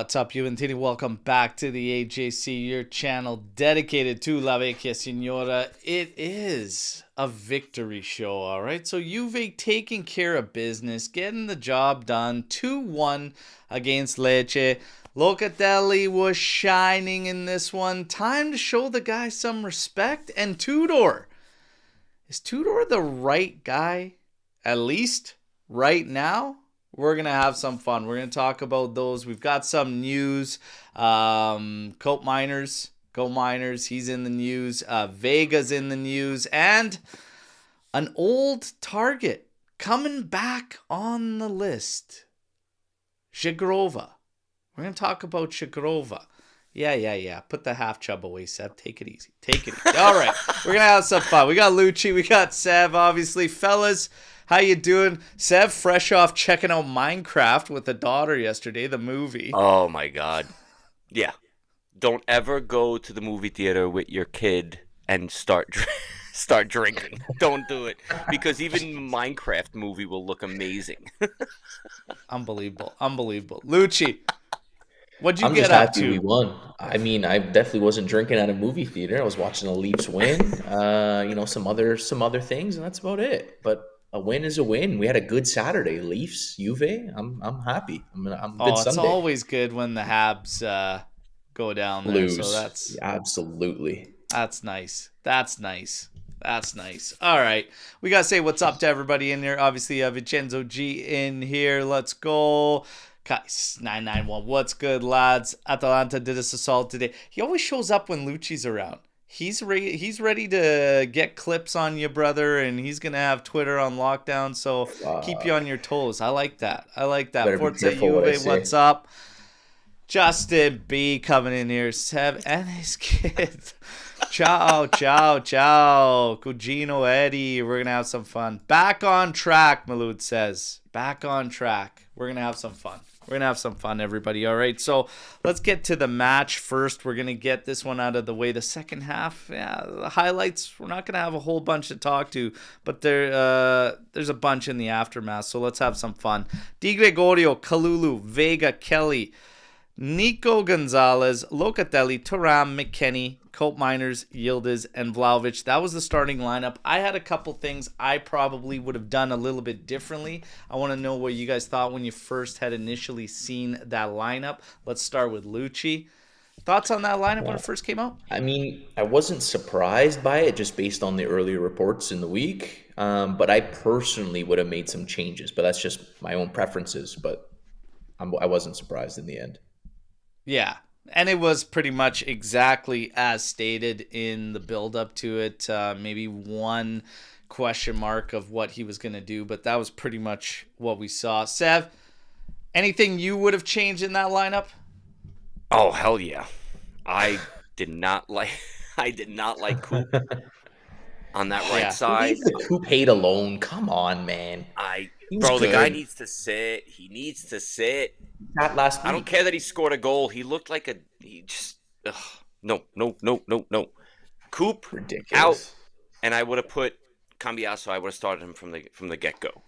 What's up, Juventini? Welcome back to the AJC, your channel dedicated to La Vecchia Signora. It is a victory show, all right? So Juve taking care of business, getting the job done, 2-1 against Lecce. Locatelli was shining in this one. Time to show the guy some respect. And Tudor. Is Tudor the right guy, at least right now? We're going to have some fun. We're going to talk about those. We've got some news. Cope Miners, Go Miners, he's in the news. Vega's in the news. And an old target coming back on the list. Zhigrova. We're going to talk about Zhigrova. Yeah. Put the half chub away, Seb. Take it easy. All right. We're going to have some fun. We got Lucci. We got Sev, obviously. Fellas, how you doing? Sev, fresh off checking out Minecraft with the daughter yesterday, the movie. Oh, my God. Yeah. Don't ever go to the movie theater with your kid and start drinking. Don't do it. Because even the Minecraft movie will look amazing. Unbelievable. Lucci, what'd you I'm get just up happy to? we won. I mean, I definitely wasn't drinking at a movie theater. I was watching the Leafs win. Some other things, and that's about it. But a win is a win. We had a good Saturday. Leafs, Juve. I'm happy. I'm good It's Sunday. always good when the Habs go down there. Lose. So that's Absolutely. That's nice. All right. We got to say what's up to everybody in there. Obviously, Vincenzo G in here. Let's go. Guys, 991. What's good, lads? Atalanta did us assault today. He always shows up when Lucci's around. He's ready to get clips on you, brother, and he's going to have Twitter on lockdown, so keep you on your toes. I like that. Forza Juve, what's up? Justin B coming in here. Seb and his kids. Ciao. Cugino Eddie. We're going to have some fun. Back on track, Malud says. Back on track. We're going to have some fun. Everybody. All right, so let's get to the match first. We're going to get this one out of the way. The second half, the highlights, we're not going to have a whole bunch to talk to, but there's a bunch in the aftermath, so let's have some fun. Di Gregorio, Kalulu, Vega, Kelly, Nico Gonzalez, Locatelli, Thuram, McKennie, Cope Miners, Yildiz, and Vlahovic. That was the starting lineup. I had a couple things I probably would have done a little bit differently. I want to know what you guys thought when you first had initially seen that lineup. Let's start with Lucci. Thoughts on that lineup when it first came out? I mean, I wasn't surprised by it just based on the earlier reports in the week. But I personally would have made some changes. But that's just my own preferences. But I wasn't surprised in the end. Yeah. And it was pretty much exactly as stated in the build-up to it. Maybe one question mark of what he was going to do, but that was pretty much what we saw. Sev, anything you would have changed in that lineup? Oh, hell yeah. I did not like Coop on that right side. Leave the Coop hate alone. Come on, man. The guy needs to sit. He needs to sit. That last week. I don't care that he scored a goal. He looked like no. Coop Ridiculous. out, and I would have put Cambiaso. I would have started him from the get-go.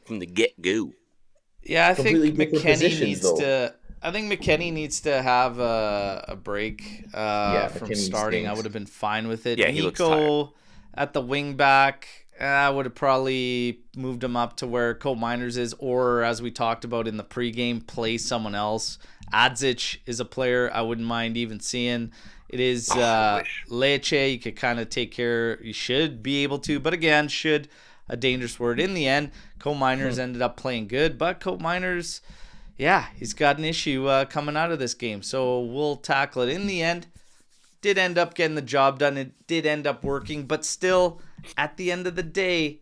Yeah, I think McKennie needs to have a break from starting. Stinks. I would have been fine with it. Yeah, he looks Nico at the wing back. I would have probably moved him up to where Cope Miners is, or as we talked about in the pregame, play someone else. Adzic is a player I wouldn't mind even seeing. It is Lecce. You could kind of take care. You should be able to, but again, should a dangerous word. In the end, Cope Miners ended up playing good, but Cope Miners, he's got an issue coming out of this game, so we'll tackle it. In the end, did end up getting the job done. It did end up working, but still, at the end of the day,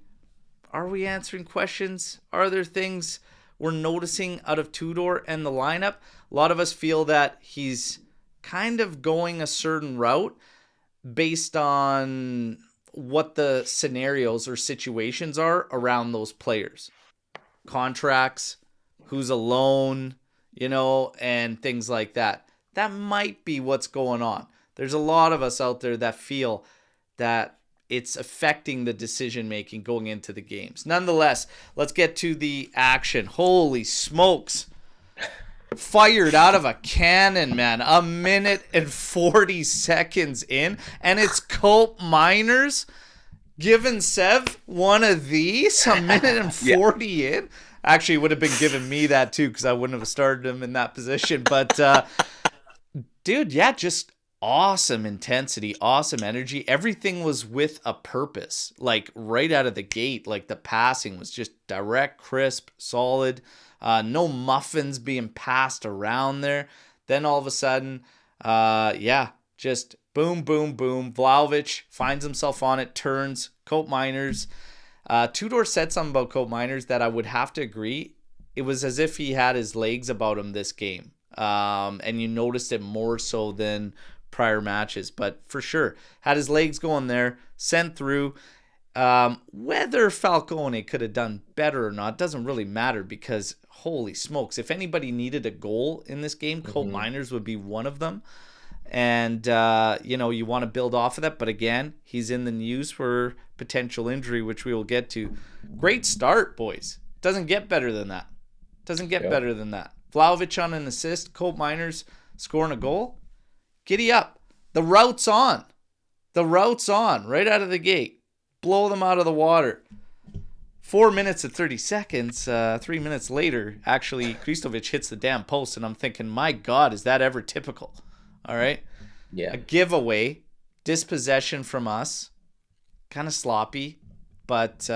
are we answering questions? Are there things we're noticing out of Tudor and the lineup? A lot of us feel that he's kind of going a certain route based on what the scenarios or situations are around those players. Contracts, who's alone, and things like that. That might be what's going on. There's a lot of us out there that feel that it's affecting the decision making going into the games. Nonetheless, let's get to the action. Holy smokes. fired out of a cannon, man. 1 minute and 40 seconds in, and it's Cope Miners giving Sev one of these 1 minute and 40 in. Actually, it would have been giving me that too, because I wouldn't have started him in that position. But dude, yeah, just awesome intensity, awesome energy. Everything was with a purpose. Like right out of the gate, like the passing was just direct, crisp, solid. No muffins being passed around there. Then all of a sudden, just boom, boom, boom. Vlahovic finds himself on it, turns, Cope Miners. Tudor said something about Cope Miners that I would have to agree. It was as if he had his legs about him this game. And you noticed it more so than prior matches. But for sure, had his legs going there, sent through. Whether Falcone could have done better or not doesn't really matter, because holy smokes, if anybody needed a goal in this game, Cope Miners would be one of them. And you want to build off of that, but again, he's in the news for potential injury, which we will get to. Great start, boys. Doesn't get better than that. Better than that. Vlahovic on an assist, Cope Miners scoring a goal. Giddy up. The route's on right out of the gate. Blow them out of the water. 4 minutes and 30 seconds, 3 minutes later, actually, Kristovic hits the damn post, and I'm thinking, my God, is that ever typical? All right? Yeah. A giveaway, dispossession from us, kind of sloppy, but,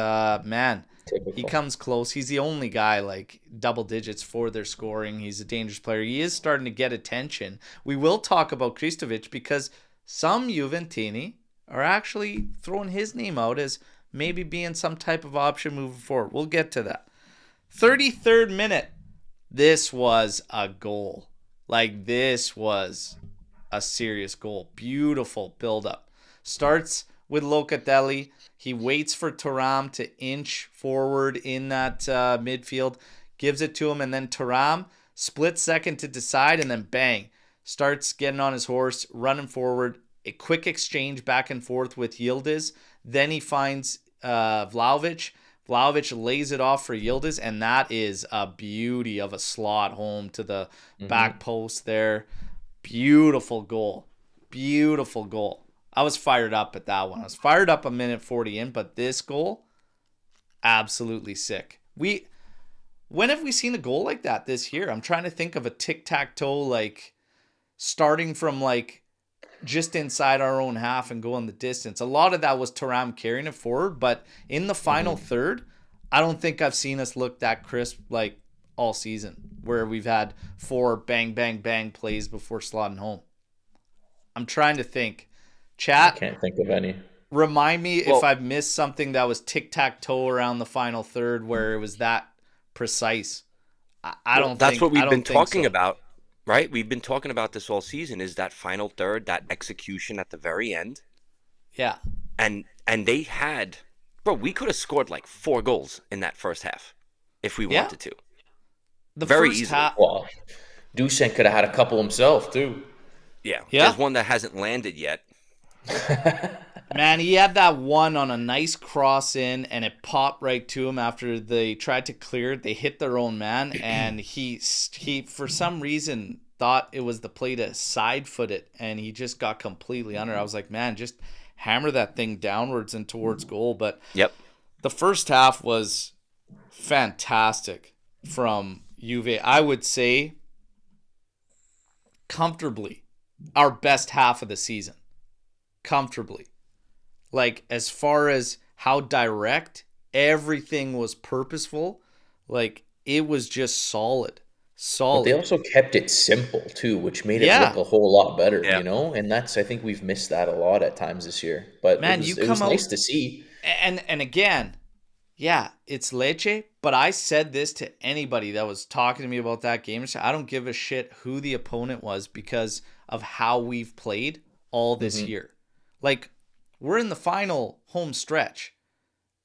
man, Typical. He comes close. He's the only guy, like, double digits for their scoring. He's a dangerous player. He is starting to get attention. We will talk about Kristovic because some Juventini are actually throwing his name out as maybe being some type of option moving forward. We'll get to that. 33rd minute. This was a goal. Like, this was a serious goal. Beautiful build-up. Starts with Locatelli. He waits for Thuram to inch forward in that midfield. Gives it to him, and then Thuram, split second to decide, and then bang. Starts getting on his horse, running forward. A quick exchange back and forth with Yildiz. Then he finds Vlahovic. Vlahovic lays it off for Yildiz, and that is a beauty of a slot home to the back post there. Beautiful goal. Beautiful goal. I was fired up at that one. I was fired up 1 minute 40 in, but this goal, absolutely sick. When have we seen a goal like that this year? I'm trying to think of a tic-tac-toe, like, starting from, like, just inside our own half and going the distance. A lot of that was Thuram carrying it forward, but in the final third, I don't think I've seen us look that crisp like all season, where we've had 4 bang, bang, bang plays before slotting home. I'm trying to think. Chat, I can't think of any. Remind me if I've missed something that was tic-tac-toe around the final third where it was that precise. I don't think that's what we've been talking so. about. Right? We've been talking about this all season, is that final third, that execution at the very end. Yeah. And they had, we could have scored like 4 goals in that first half if we wanted to. The very first easily. half. Well, Dusan could have had a couple himself, too. Yeah. There's one that hasn't landed yet. Man, he had that one on a nice cross in, and it popped right to him after they tried to clear it. They hit their own man, and he for some reason thought it was the play to side foot it, and he just got completely under. I was like, man, just hammer that thing downwards and towards goal. But the first half was fantastic from Juve. I would say comfortably our best half of the season. Comfortably. Like, as far as how direct, everything was purposeful. Like, it was just solid. But they also kept it simple, too, which made it look a whole lot better, you know? And I think we've missed that a lot at times this year. But man, it was nice to see. And again, it's Lecce, but I said this to anybody that was talking to me about that game. I don't give a shit who the opponent was because of how we've played all this year. Like, we're in the final home stretch,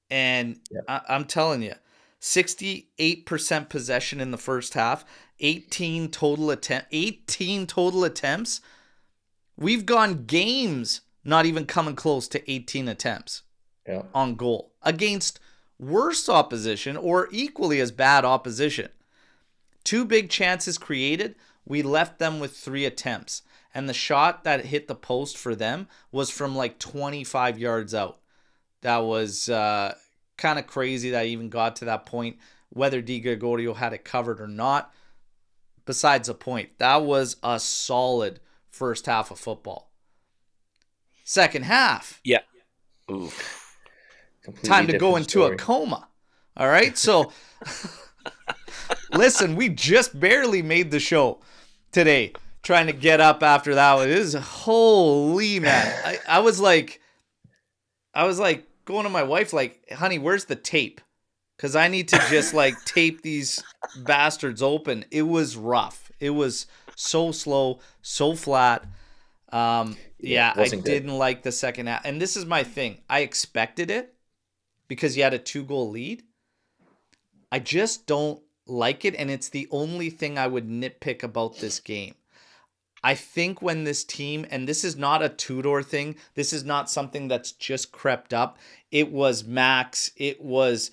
and I'm telling you, 68% possession in the first half, 18 total attempts. We've gone games not even coming close to 18 attempts on goal against worse opposition or equally as bad opposition. 2 big chances created. We left them with 3 attempts. And the shot that hit the post for them was from like 25 yards out. That was kind of crazy that I even got to that point. Whether Di Gregorio had it covered or not, besides the point. That was a solid first half of football. Second half. Yeah. Oof. Time to go into a coma. All right? So, listen, we just barely made the show today trying to get up after that one. It is holy, man. I was like going to my wife like, honey, where's the tape? Because I need to just like tape these bastards open. It was rough. It was so slow, so flat. I didn't like the second half. And this is my thing. I expected it because you had a 2-goal lead. I just don't like it. And it's the only thing I would nitpick about this game. I think when this team, and this is not a Tudor thing, this is not something that's just crept up. It was Max. It was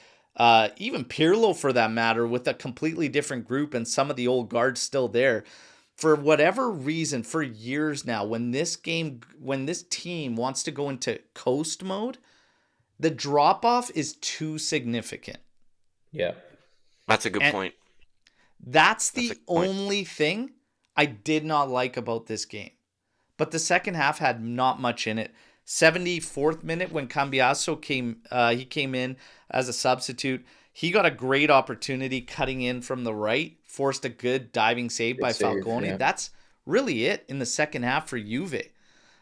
even Pirlo for that matter, with a completely different group and some of the old guards still there. For whatever reason, for years now, when this team wants to go into coast mode, the drop-off is too significant. Yeah. That's a good point. That's the only thing I did not like about this game. But the second half had not much in it. 74th minute when Cambiaso came in as a substitute. He got a great opportunity cutting in from the right, forced a good diving save by Falcone. Yeah. That's really it in the second half for Juve.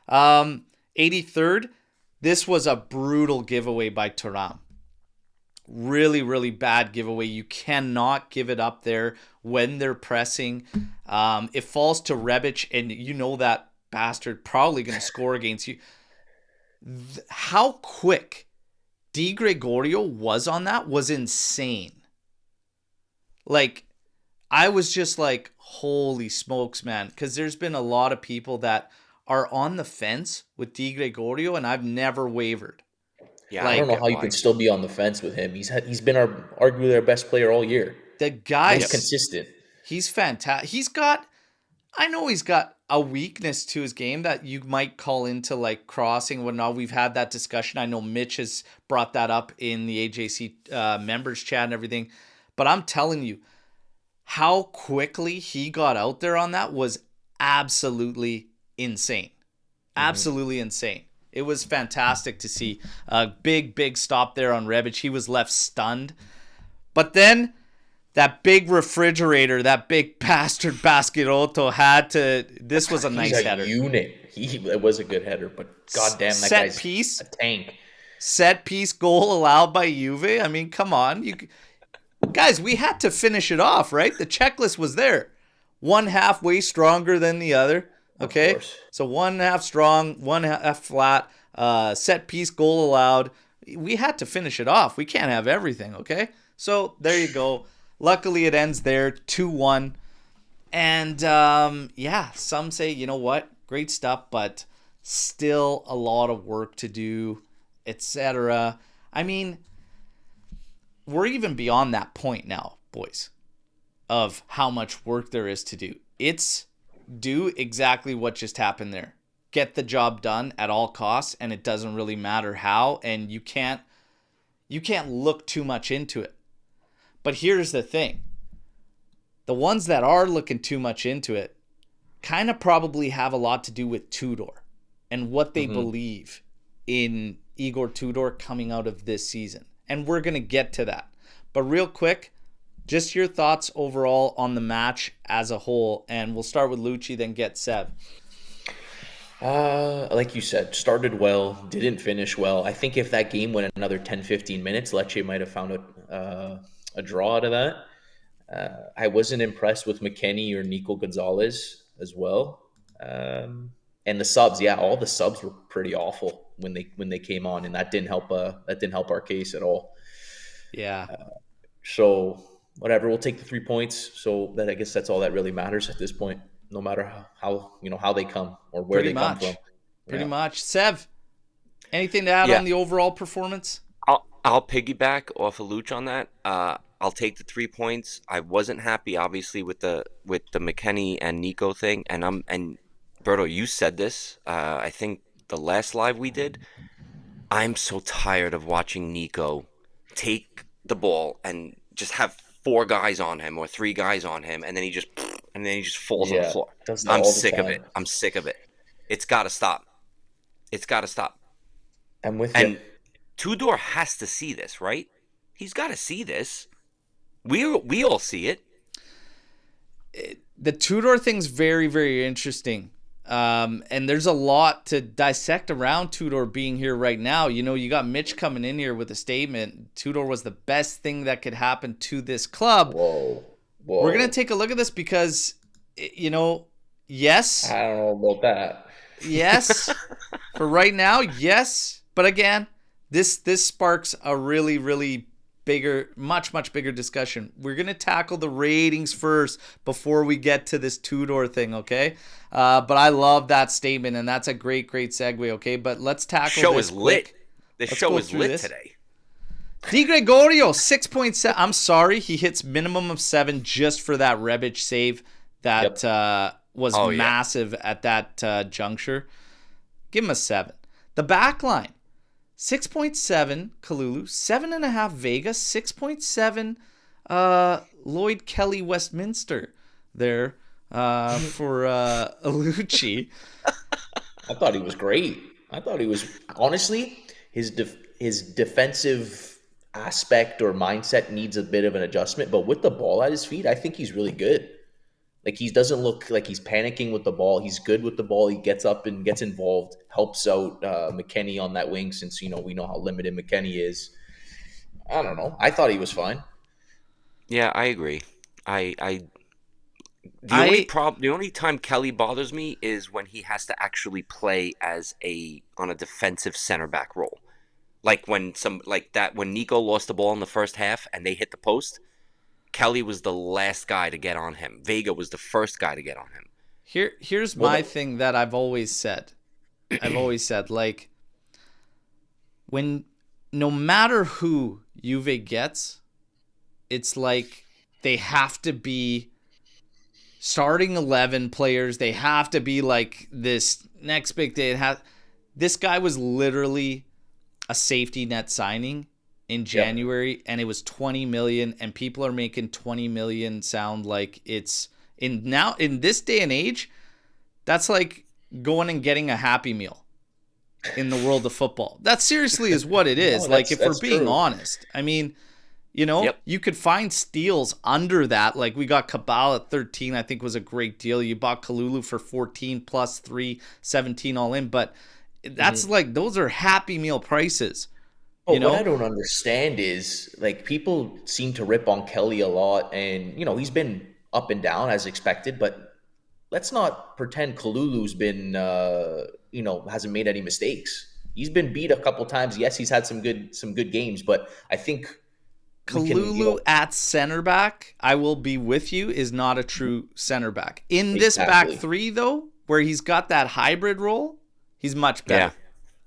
83rd, this was a brutal giveaway by Thuram. Really, really bad giveaway. You cannot give it up there when they're pressing. It falls to Rebic, and you know that bastard probably going to score against you. How quick Di Gregorio was on that was insane. Like, I was just like, holy smokes, man. Because there's been a lot of people that are on the fence with Di Gregorio, and I've never wavered. Yeah, like, I don't know how you can still be on the fence with him. He's been arguably our best player all year. The guy is consistent. He's fantastic. I know he's got a weakness to his game that you might call into like crossing and whatnot. We've had that discussion. I know Mitch has brought that up in the AJC members chat and everything. But I'm telling you, how quickly he got out there on that was absolutely insane. Absolutely insane. It was fantastic to see a big stop there on Rebic. He was left stunned. But then that big refrigerator, that big bastard Basketotto had to. This was a nice header. Unit. It was a good header, but goddamn, that guy's piece, a tank. Set piece goal allowed by Juve. I mean, come on, guys. We had to finish it off, right? The checklist was there. One half way stronger than the other. Okay, so 1 half strong, 1 half flat. Set piece goal allowed. We had to finish it off. We can't have everything. Okay, so there you go. Luckily, it ends there, 2-1. And, some say, you know what? Great stuff, but still a lot of work to do, etc. I mean, we're even beyond that point now, boys, of how much work there is to do. It's do exactly what just happened there. Get the job done at all costs, and it doesn't really matter how, and you can't look too much into it. But here's the thing. The ones that are looking too much into it kind of probably have a lot to do with Tudor and what they believe in Igor Tudor coming out of this season. And we're going to get to that. But real quick, just your thoughts overall on the match as a whole. And we'll start with Lucci, then get Sev. Like you said, started well, didn't finish well. I think if that game went another 10-15 minutes, Lecce might have found a draw out of that. I wasn't impressed with McKennie or Nico Gonzalez as well. And the subs, all the subs were pretty awful when they came on, and that didn't help our case at all. Yeah. So whatever, we'll take the 3 points. So that, I guess that's all that really matters at this point, no matter how they come or where they come from. Pretty much. Sev, anything to add on the overall performance? I'll piggyback off of Luch on that. I'll take the 3 points. I wasn't happy, obviously, with the McKennie and Nico thing, and Berto, you said this. I think the last live we did. I'm so tired of watching Nico take the ball and just have 4 guys on him or 3 guys on him, and then he just falls on the floor. I'm sick of it. I'm sick of it. It's got to stop. It's got to stop. I'm with and you. Tudor has to see this, right? He's got to see this. We all see it. The Tudor thing's very, very interesting. And there's a lot to dissect around Tudor being here right now. You know, you got Mitch coming in here with a statement. Tudor was the best thing that could happen to this club. Whoa. We're going to take a look at this because, you know, yes. I don't know about that. Yes. For right now, yes. But again, this sparks a really, really bigger, much bigger discussion. We're going to tackle the ratings first before we get to this Tudor thing, okay? But I love that statement, and that's a great segue, okay? But let's tackle show this is quick. Lit. The show is lit today. Di Gregorio, 6.7. I'm sorry, he hits minimum of 7 just for that Rebic save that was massive at that juncture. Give him a 7. The back line. 6.7 Kalulu, 7.5 Vega, 6.7 Lloyd Kelly Westminster there for Lucci. I thought he was great. I thought he was, honestly, his defensive aspect or mindset needs a bit of an adjustment, but with the ball at his feet, I think he's really good. Like, he doesn't look like he's panicking with the ball. He's good with the ball. He gets up and gets involved, helps out McKennie on that wing since, you know, we know how limited McKennie is. I don't know. I thought he was fine. Yeah, I agree. The only time Kelly bothers me is when he has to actually play on a defensive center back role. Like when Nico lost the ball in the first half and they hit the post, Kelly was the last guy to get on him. Vega was the first guy to get on him. Here's my thing that I've always said. Like, when no matter who Juve gets, it's like they have to be starting 11 players. They have to be like this next big day. This guy was literally a safety net signing in January, and it was 20 million, and people are making 20 million sound like it's in this day and age, that's like going and getting a Happy Meal in the world of football. That seriously is what it is. Like, if we're being honest, I mean, you know, you could find steals under that. Like, we got Cabal at 13, I think was a great deal. You bought Kalulu for 14 plus 3, 17 all in, but that's like, those are Happy Meal prices. What I don't understand is, like, people seem to rip on Kelly a lot, and, you know, he's been up and down as expected, but let's not pretend Kalulu's been, hasn't made any mistakes. He's been beat a couple times. Yes, he's had some good games, but I think Kalulu at center back, I will be with you, is not a true center back. In this back three, though, where he's got that hybrid role, he's much better. Yeah.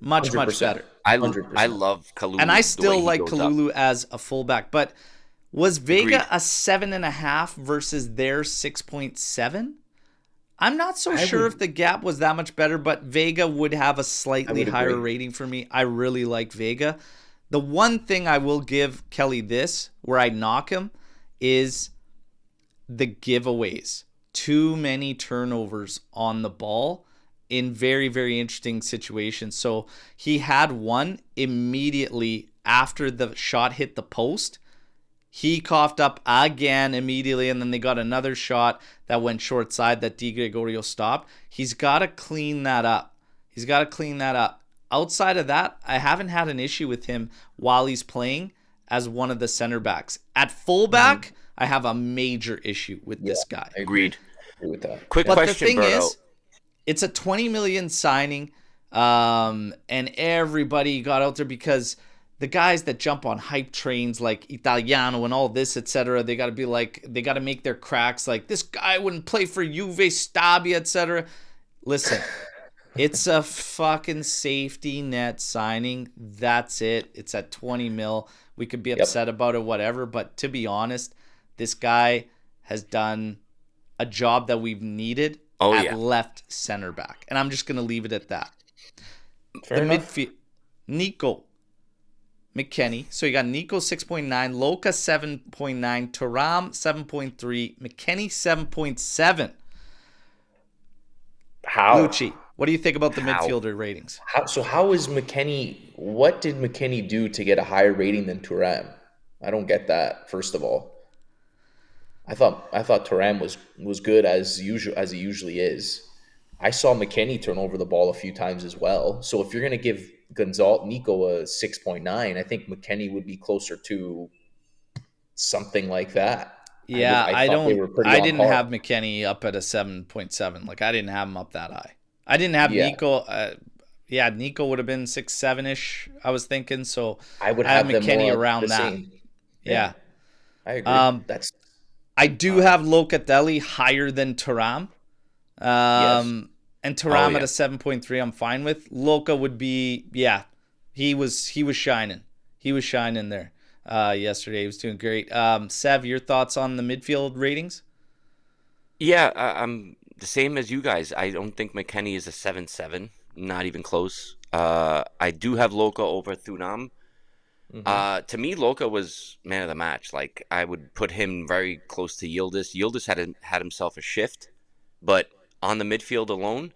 Much better. I love Kalulu. And I still like Kalulu as a fullback. But was Vega a 7.5 versus their 6.7? I'm not so sure if the gap was that much better, but Vega would have a slightly higher rating for me. I really like Vega. The one thing I will give Kelly where I knock him, is the giveaways. Too many turnovers on the ball in very, very interesting situations. So he had one immediately after the shot hit the post. He coughed up again immediately, and then they got another shot that went short side that Di Gregorio stopped. He's got to clean that up. Outside of that, I haven't had an issue with him while he's playing as one of the center backs. At fullback, I have a major issue with this guy. Agreed. With that. Quick question, the thing Berto. is, it's a 20 million signing, and everybody got out there because the guys that jump on hype trains like Italiano and all this, etc., they got to make their cracks like, this guy wouldn't play for Juve, Stabia, etc. Listen, It's a fucking safety net signing. That's it. It's at 20 mil. We could be upset about it, whatever. But to be honest, this guy has done a job that we've needed at left center back. And I'm just going to leave it at that. Fair enough. Midfield, Nico McKennie. So you got Nico 6.9, Loca 7.9, Thuram 7.3, McKennie 7.7. How? Lucci, what do you think about the midfielder ratings? How is McKennie? What did McKennie do to get a higher rating than Thuram? I don't get that. First of all, I thought Thuram was good as usual, as he usually is. I saw McKennie turn over the ball a few times as well. So if you're going to give Nico a 6.9, I think McKennie would be closer to something like that. Yeah, I didn't par. have McKennie up at a 7.7. Like, I didn't have him up that high. I didn't have Nico. Nico would have been 6-7-ish, I was thinking. So I would have McKennie around that. Same. Yeah. I agree. I do have Locatelli higher than Thuram. Yes. And Thuram at a 7.3 I'm fine with. Loca would be, he was shining. He was shining there yesterday. He was doing great. Sev, your thoughts on the midfield ratings? Yeah, I'm the same as you guys. I don't think McKennie is a 7.7. Not even close. I do have Loca over Thuram. To me, Loca was man of the match. Like, I would put him very close to Yildiz. Yildiz had himself a shift, but on the midfield alone,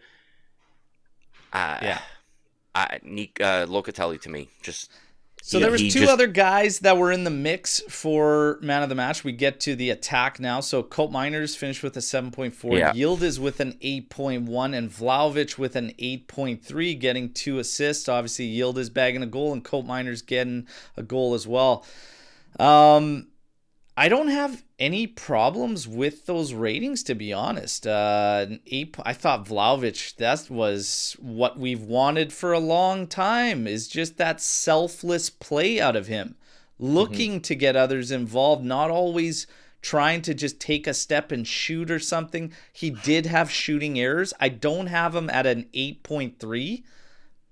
Locatelli to me. So there was two other guys that were in the mix for man of the match. We get to the attack now. So Colt Miners finished with a 7.4, Yildiz with an 8.1, and Vlahovic with an 8.3, getting 2 assists. Obviously, Yildiz bagging a goal and Colt Miners getting a goal as well. I don't have any problems with those ratings, to be honest. I thought Vlahovic, that was what we've wanted for a long time, is just that selfless play out of him. Looking to get others involved, not always trying to just take a step and shoot or something. He did have shooting errors. I don't have him at an 8.3,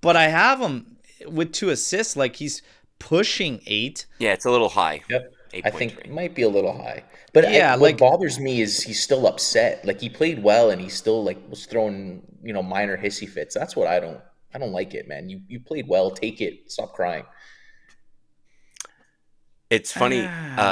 but I have him with 2 assists. Like, he's pushing 8. Yeah, it's a little high. Yep. I think it might be a little high. But what bothers me is he's still upset. Like, he played well and he still was throwing, minor hissy fits. That's what I don't like it, man. You played well, take it, stop crying. It's funny.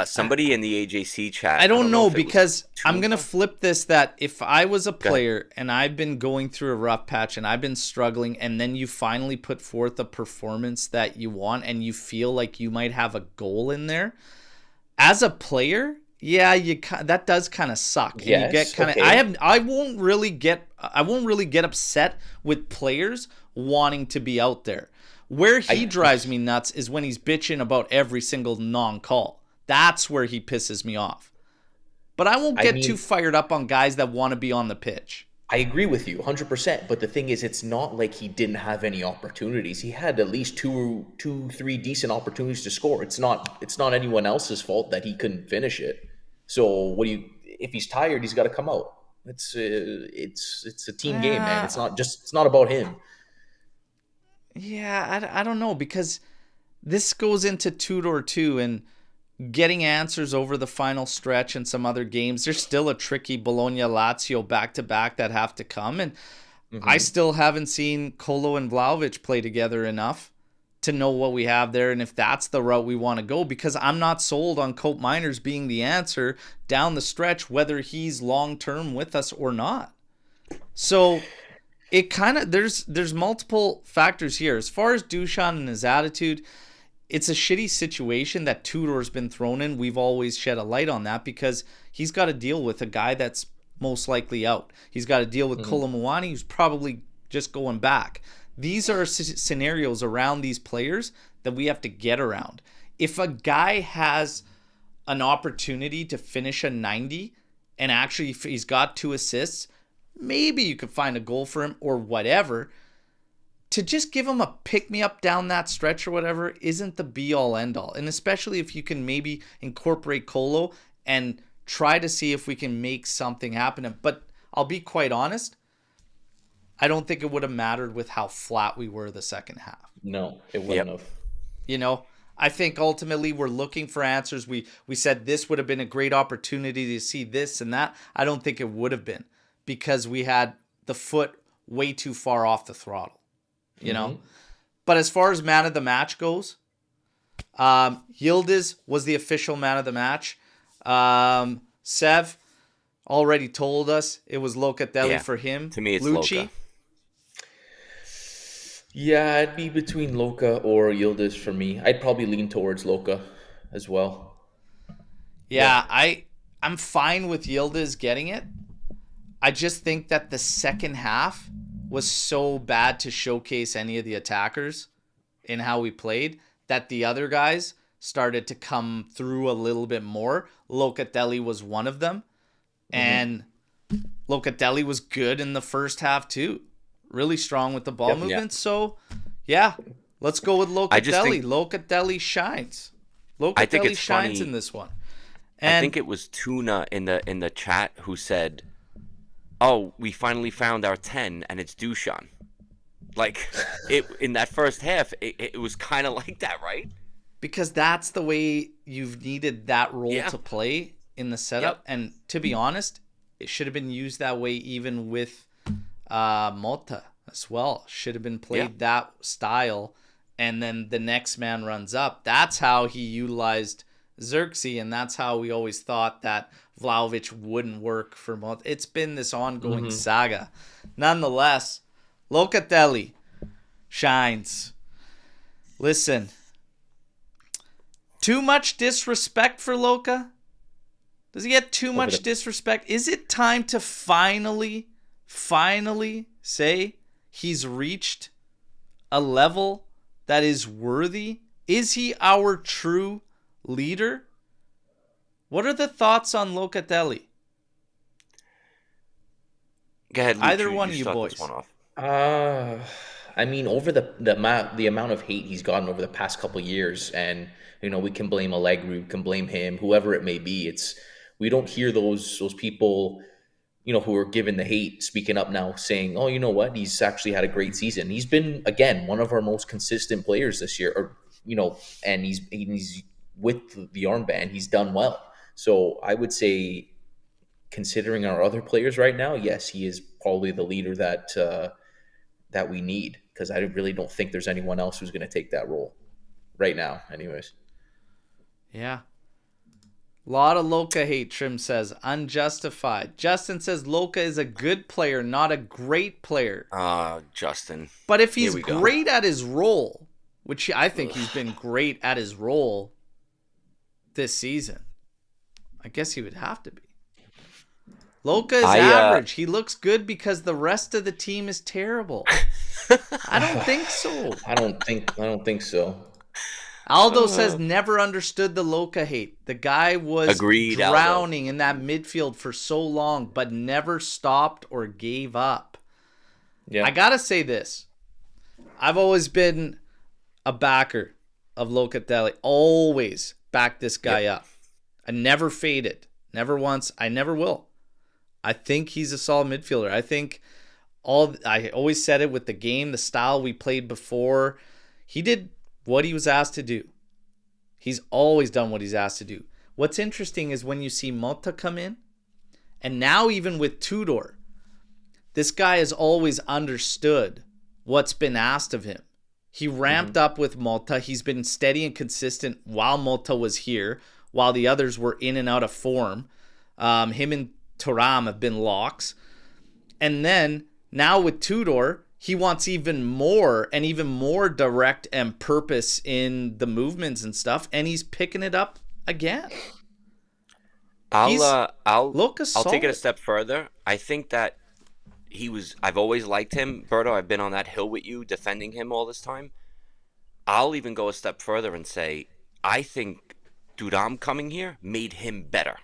Somebody in the AJC chat. I don't know because I'm going to flip this, that if I was a player and I've been going through a rough patch and I've been struggling, and then you finally put forth a performance that you want and you feel like you might have a goal in there, as a player, that does kind of suck. Yes, you get kind of. I won't really get upset with players wanting to be out there. Where he drives me nuts is when he's bitching about every single non-call. That's where he pisses me off. But I won't get too fired up on guys that want to be on the pitch. I agree with you 100%. But the thing is, it's not like he didn't have any opportunities. He had at least 3 decent opportunities to score. It's not anyone else's fault that he couldn't finish it. So if he's tired, he's got to come out. It's a team game, man. It's not about him. Yeah, I don't know, because this goes into Tudor too, and getting answers over the final stretch and some other games. There's still a tricky Bologna-Lazio back-to-back that have to come, and I still haven't seen Kolo and Vlahovic play together enough to know what we have there and if that's the route we want to go, because I'm not sold on Colt Miners being the answer down the stretch, whether he's long-term with us or not. So it kind of, there's multiple factors here. As far as Dusan and his attitude, it's a shitty situation that Tudor's been thrown in. We've always shed a light on that because he's got to deal with a guy that's most likely out. He's got to deal with Kolomuani, who's probably just going back. These are scenarios around these players that we have to get around. If a guy has an opportunity to finish a 90 and actually he's got 2 assists, maybe you could find a goal for him or whatever. To just give him a pick-me-up down that stretch or whatever isn't the be-all, end-all. And especially if you can maybe incorporate Kolo and try to see if we can make something happen. But I'll be quite honest, I don't think it would have mattered with how flat we were the second half. No, it wouldn't have. You know, I think ultimately we're looking for answers. We said this would have been a great opportunity to see this and that. I don't think it would have been because we had the foot way too far off the throttle, you know? But as far as man of the match goes, Yildiz was the official man of the match. Sev already told us it was Locatelli for him. To me, it's Lucci. Luca. Yeah, it'd be between Loca or Yildiz for me. I'd probably lean towards Loca as well. Yeah, I'm fine with Yildiz getting it. I just think that the second half was so bad to showcase any of the attackers in how we played that the other guys started to come through a little bit more. Locatelli was one of them. And Locatelli was good in the first half too. Really strong with the ball movement. So, yeah, let's go with Locatelli. Locatelli shines. Locatelli shines funny. In this one. And I think it was Tuna in the chat who said, "Oh, we finally found our 10, and it's Dushan." Like, it in that first half, it was kind of like that, right? Because that's the way you've needed that role to play in the setup. And to be honest, it should have been used that way even with Mota as well. Should have been played that style. And then the next man runs up. That's how he utilized Xerxes, and that's how we always thought that Vlahovic wouldn't work for Mota. It's been this ongoing saga. Nonetheless, Locatelli shines. Listen, too much disrespect for Loca? Does he get too much disrespect? Is it time to finally say he's reached a level that is worthy? Is he our true leader? What are the thoughts on Locatelli? Go ahead, Lucci, either one of you boys. One off. I mean, over the amount of hate he's gotten over the past couple of years, and we can blame Allegri, we can blame him, whoever it may be. We don't hear those people, who are given the hate speaking up now, saying, "Oh, you know what? He's actually had a great season. He's been again one of our most consistent players this year, and he's with the armband, he's done well." So I would say, considering our other players right now, yes, he is probably the leader that we need, because I really don't think there's anyone else who's going to take that role right now, anyways. Yeah. A lot of Loca hate, Trim says. Unjustified. Justin says Loca is a good player, not a great player. Justin. But if he's great at his role, which I think he's been great at his role this season, I guess he would have to be. Loca is average. He looks good because the rest of the team is terrible. I don't think so. I don't think so. Aldo says never understood the Loca hate. The guy was drowning in that midfield for so long, but never stopped or gave up. Yeah. I gotta say this. I've always been a backer of Locatelli. Always backed this guy up. I never faded. Never once. I never will. I think he's a solid midfielder. I think I always said it with the game, the style we played before. He did what he was asked to do. He's always done what he's asked to do. What's interesting is when you see Mota come in, and now even with Tudor, this guy has always understood what's been asked of him. He ramped up with Mota. He's been steady and consistent while Mota was here, while the others were in and out of form. Him and Thuram have been locks. And then now with Tudor, he wants even more direct and purpose in the movements and stuff, and he's picking it up again. I'll take it a step further. I think that I've always liked him. Berto, I've been on that hill with you defending him all this time. I'll even go a step further and say I think Thuram coming here made him better.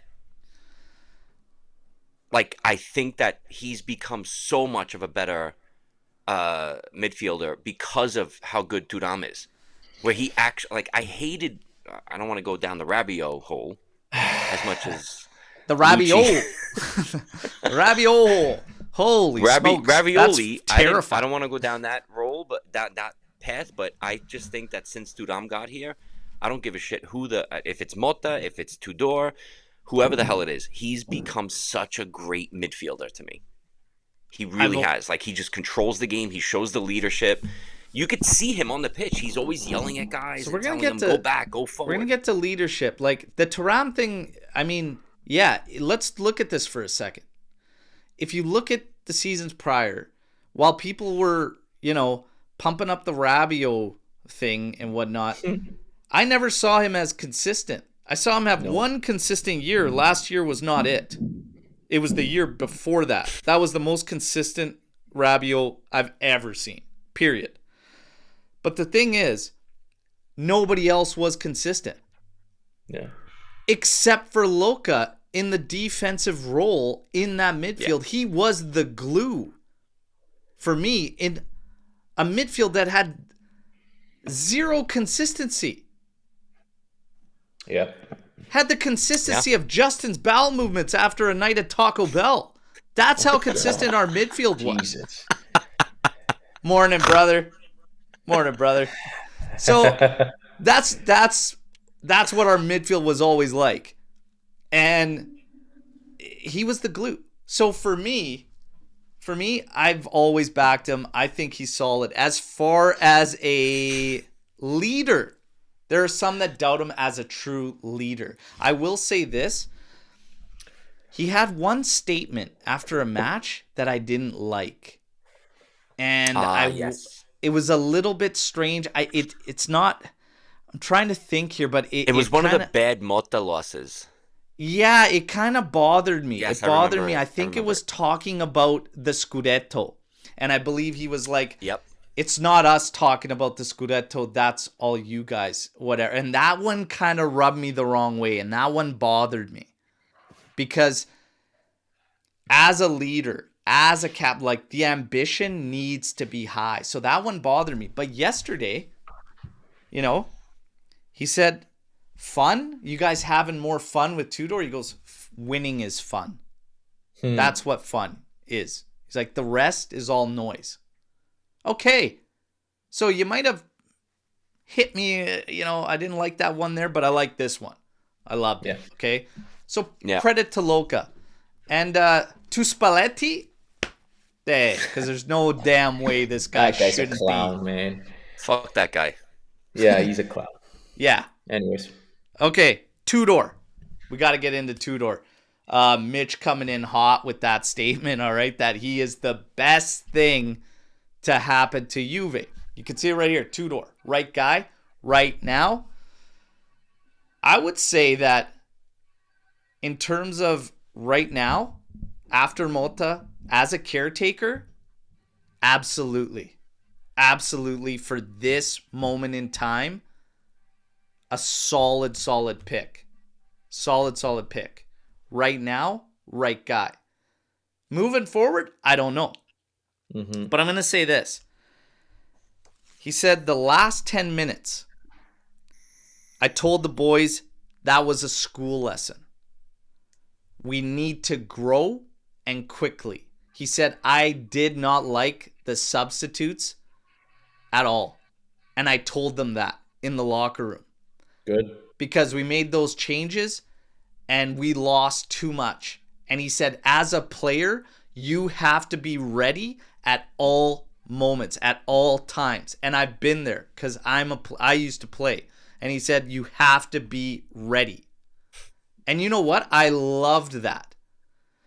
Like, I think that he's become so much of a better midfielder because of how good Thuram is. Where he actually, I don't want to go down the Rabiot hole as much as the Rabiot. Rabiot Holy smokes. Ravioli, That's terrifying. I don't want to go down that role, but that path, but I just think that since Tudor got here, I don't give a shit if it's Motta, if it's Tudor, whoever the hell it is, he's become such a great midfielder to me. He really has. Like, he just controls the game. He shows the leadership. You could see him on the pitch. He's always yelling at guys. So we're going to get to go back, go forward. We're going to get to leadership. Like, the Thuram thing, I mean, yeah, let's look at this for a second. If you look at the seasons prior, while people were, pumping up the Rabiot thing and whatnot, I never saw him as consistent. I saw him have one consistent year. Last year was not it. It was the year before that. That was the most consistent Rabiot I've ever seen, period. But the thing is, nobody else was consistent. Yeah. Except for Luca in the defensive role in that midfield. Yeah. He was the glue for me in a midfield that had zero consistency. Yeah. Had the consistency of Justin's bowel movements after a night at Taco Bell. That's how consistent our midfield was. Jesus. Morning, brother. Morning, brother. So that's what our midfield was always like. And he was the glue. So for me, I've always backed him. I think he's solid. As far as a leader, there are some that doubt him as a true leader. I will say this. He had one statement after a match that I didn't like. And it was a little bit strange. It's not, I'm trying to think here, but it was one of the bad Motta losses. Yeah, it kind of bothered me. Yes, it bothered me. I think it was talking about the Scudetto. And I believe he was like, yep. It's not us talking about the Scudetto. That's all you guys, whatever. And that one kind of rubbed me the wrong way. And that one bothered me. Because as a leader, as a cap, like the ambition needs to be high. So that one bothered me. But yesterday, he said, fun? You guys having more fun with Tudor? He goes, winning is fun. That's what fun is. He's like, the rest is all noise. Okay, so you might have hit me, I didn't like that one there, but I like this one. I loved it, okay? So credit to Luca. And to Spalletti, because there's no damn way this guy shouldn't be. That guy's a clown, man. Fuck that guy. Yeah, he's a clown. Yeah. Anyways. Okay, Tudor. We got to get into Tudor. Mitch coming in hot with that statement, all right, that he is the best thing to happen to Juve. You can see it right here. Tudor, right guy, right now. I would say that in terms of right now, after Motta, as a caretaker, absolutely. Absolutely, for this moment in time, a solid pick. Solid pick. Right now, right guy. Moving forward, I don't know. But I'm going to say this. He said the last 10 minutes, I told the boys that was a school lesson. We need to grow and quickly. He said, I did not like the substitutes at all. And I told them that in the locker room. Good. Because we made those changes and we lost too much. And he said, as a player, you have to be ready at all moments, at all times. And I've been there because I used to play. And he said, you have to be ready. And you know what? I loved that.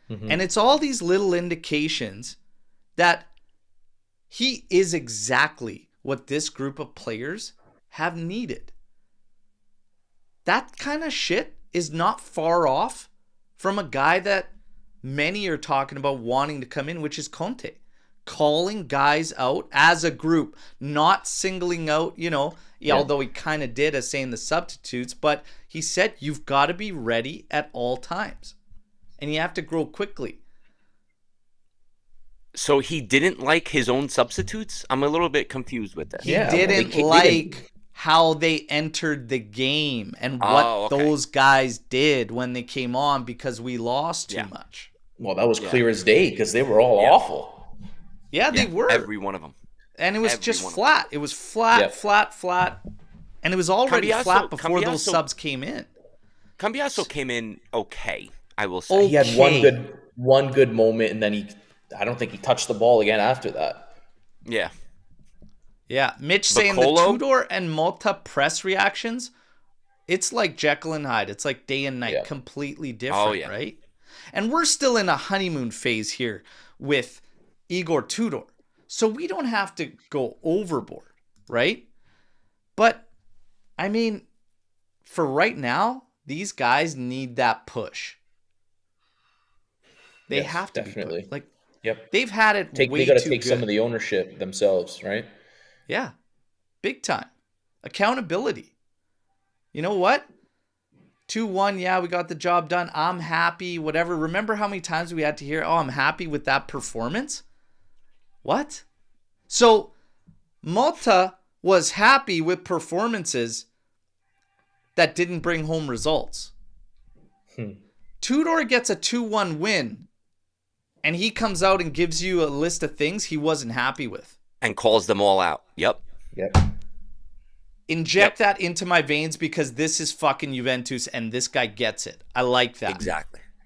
And it's all these little indications that he is exactly what this group of players have needed. That kind of shit is not far off from a guy that many are talking about wanting to come in, which is Conte. Calling guys out as a group, not singling out, although he kind of did as saying the substitutes, but he said you've got to be ready at all times. And you have to grow quickly. So he didn't like his own substitutes? I'm a little bit confused with that. He didn't like how they entered the game and what those guys did when they came on because we lost too much. Well, that was Yeah. clear as day because they were all Yeah. awful. Yeah, they were. Every one of them. And it was Every just one of flat. It was flat, Yep. flat, flat. And it was already flat before those Cambiaso- subs came in. Cambiaso came in okay, I will say. He had Okay. one good moment, and then I don't think he touched the ball again after that. Yeah. Yeah, Mitch But saying Colo? the Tudor and Malta press reactions, it's like Jekyll and Hyde. It's like day and night, Yeah. completely different, yeah. right? And we're still in a honeymoon phase here with Igor Tudor. So we don't have to go overboard, right? But, I mean, for right now, these guys need that push. They Yes, have to definitely. be pushed. Like, Yep. they've had it They way got to too take good. some of the ownership themselves, right? Yeah, big time. Accountability. You know what? 2-1, yeah, we got the job done. I'm happy, whatever. Remember how many times we had to hear, oh, I'm happy with that performance? What? So, Malta was happy with performances that didn't bring home results. Tudor gets a 2-1 win, and he comes out and gives you a list of things he wasn't happy with. And calls them all out. Yep. Inject that into my veins because this is fucking Juventus and this guy gets it. I like that.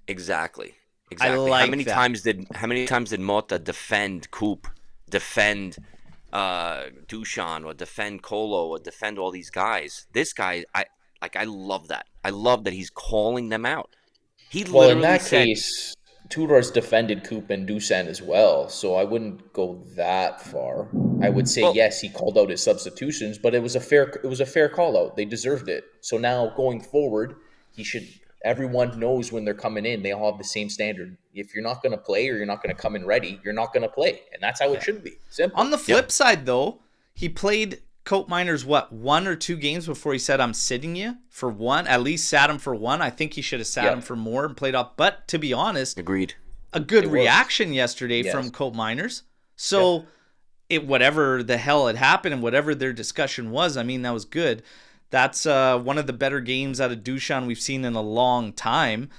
Exactly. I like how many that. times did Mota defend Coop, defend Dusan, or defend Colo, or defend all these guys? This guy, I love that. I love that he's calling them out. He Well, in literally that said, case, Tudor's defended Coop and Dusan as well, so I wouldn't go that far. I would say yes, he called out his substitutions, but it was a fair call out. They deserved it. So now going forward, everyone knows when they're coming in, they all have the same standard. If you're not going to play or you're not going to come in ready, you're not going to play, and that's how it should be. Simple. On the flip side, though, he played Cope Miners, 1 or 2 games before he said, I'm sitting you for 1. At least sat him for 1. I think he should have sat him for more and played up. But to be honest, agreed. A good reaction yesterday from Cope Miners. So whatever the hell had happened and whatever their discussion was, I mean, that was good. That's one of the better games out of Dusan we've seen in a long time.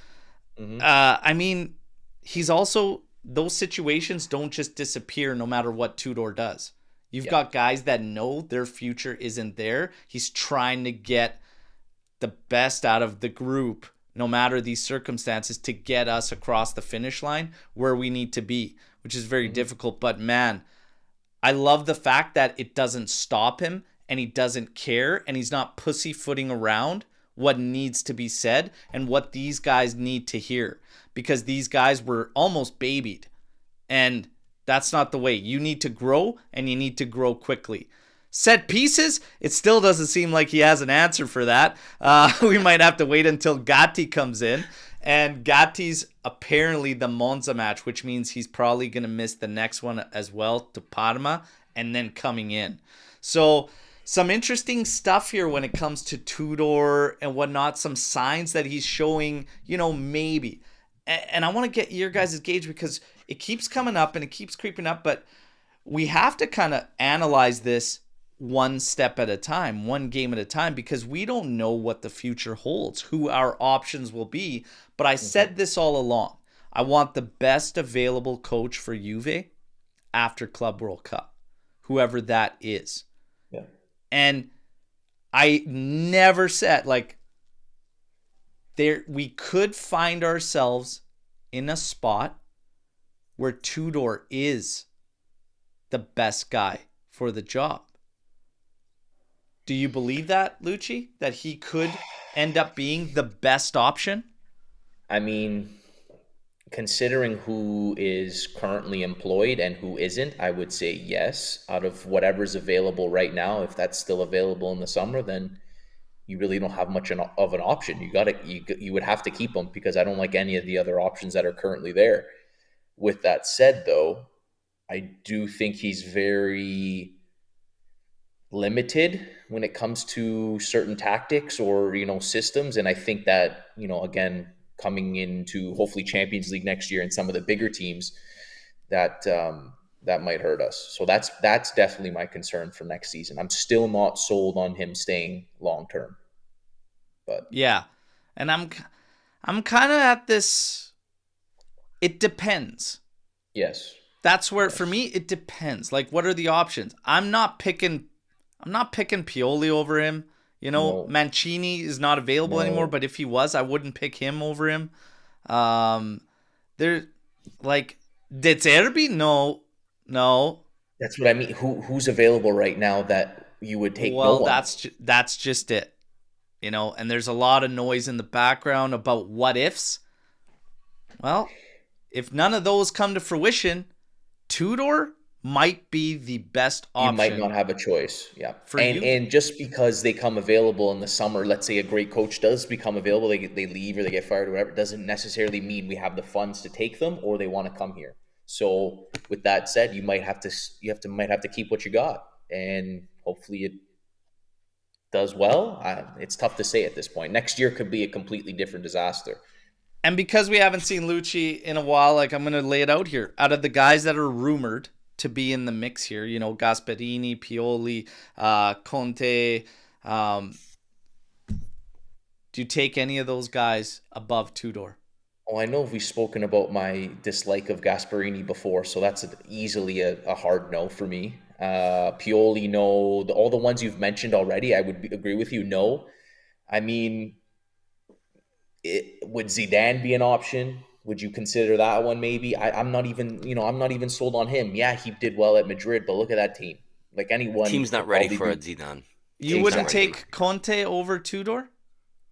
I mean, he's also, those situations don't just disappear no matter what Tudor does. You've got guys that know their future isn't there. He's trying to get the best out of the group, no matter these circumstances, to get us across the finish line where we need to be, which is very difficult. But man, I love the fact that it doesn't stop him and he doesn't care and he's not pussyfooting around what needs to be said and what these guys need to hear, because these guys were almost babied, and that's not the way. You need to grow, and you need to grow quickly. Set pieces, it still doesn't seem like he has an answer for that. We might have to wait until Gatti comes in. And Gatti's apparently the Monza match, which means he's probably going to miss the next one as well to Parma and then coming in. So some interesting stuff here when it comes to Tudor and whatnot. Some signs that he's showing, maybe. And I want to get your guys' gauge because it keeps coming up and it keeps creeping up, but we have to kind of analyze this one step at a time, one game at a time, because we don't know what the future holds, who our options will be. But I said this all along. I want the best available coach for Juve after Club World Cup, whoever that is. Yeah. And I never said, we could find ourselves in a spot where Tudor is the best guy for the job. Do you believe that, Lucci? That he could end up being the best option? I mean, considering who is currently employed and who isn't, I would say yes. Out of whatever's available right now, if that's still available in the summer, then you really don't have much of an option. You would have to keep him, because I don't like any of the other options that are currently there. With that said, though, I do think he's very limited when it comes to certain tactics or systems, and I think that again, coming into hopefully Champions League next year and some of the bigger teams, that might hurt us. So that's definitely my concern for next season. I'm still not sold on him staying long term, but yeah, and I'm kind of at this. It depends. Yes. That's where, for me, it depends. Like, what are the options? I'm not picking Pioli over him. You know, No. Mancini is not available anymore, but if he was, I wouldn't pick him over him. There, like, De Zerbi? No. That's what I mean. Who's available right now that you would take? Well, No one. that's just it. You know, and there's a lot of noise in the background about what ifs. Well, if none of those come to fruition, Tudor might be the best option. You might not have a choice. Yeah. For you. And just because they come available in the summer, let's say a great coach does become available, they leave or they get fired or whatever, doesn't necessarily mean we have the funds to take them or they want to come here. So with that said, you might have to keep what you got, and hopefully it does well. It's tough to say at this point. Next year could be a completely different disaster. And because we haven't seen Lucci in a while, like, I'm going to lay it out here. Out of the guys that are rumored to be in the mix here, you know, Gasperini, Pioli, Conte, do you take any of those guys above Tudor? Oh, I know we've spoken about my dislike of Gasperini before, so that's easily a hard no for me. Pioli, no. All the ones you've mentioned already, I would agree with you, no. I mean, would Zidane be an option? Would you consider that one maybe? I'm not even sold on him. Yeah, he did well at Madrid, but look at that team. Like anyone, team's not ready for a Zidane. You wouldn't take Conte over Tudor?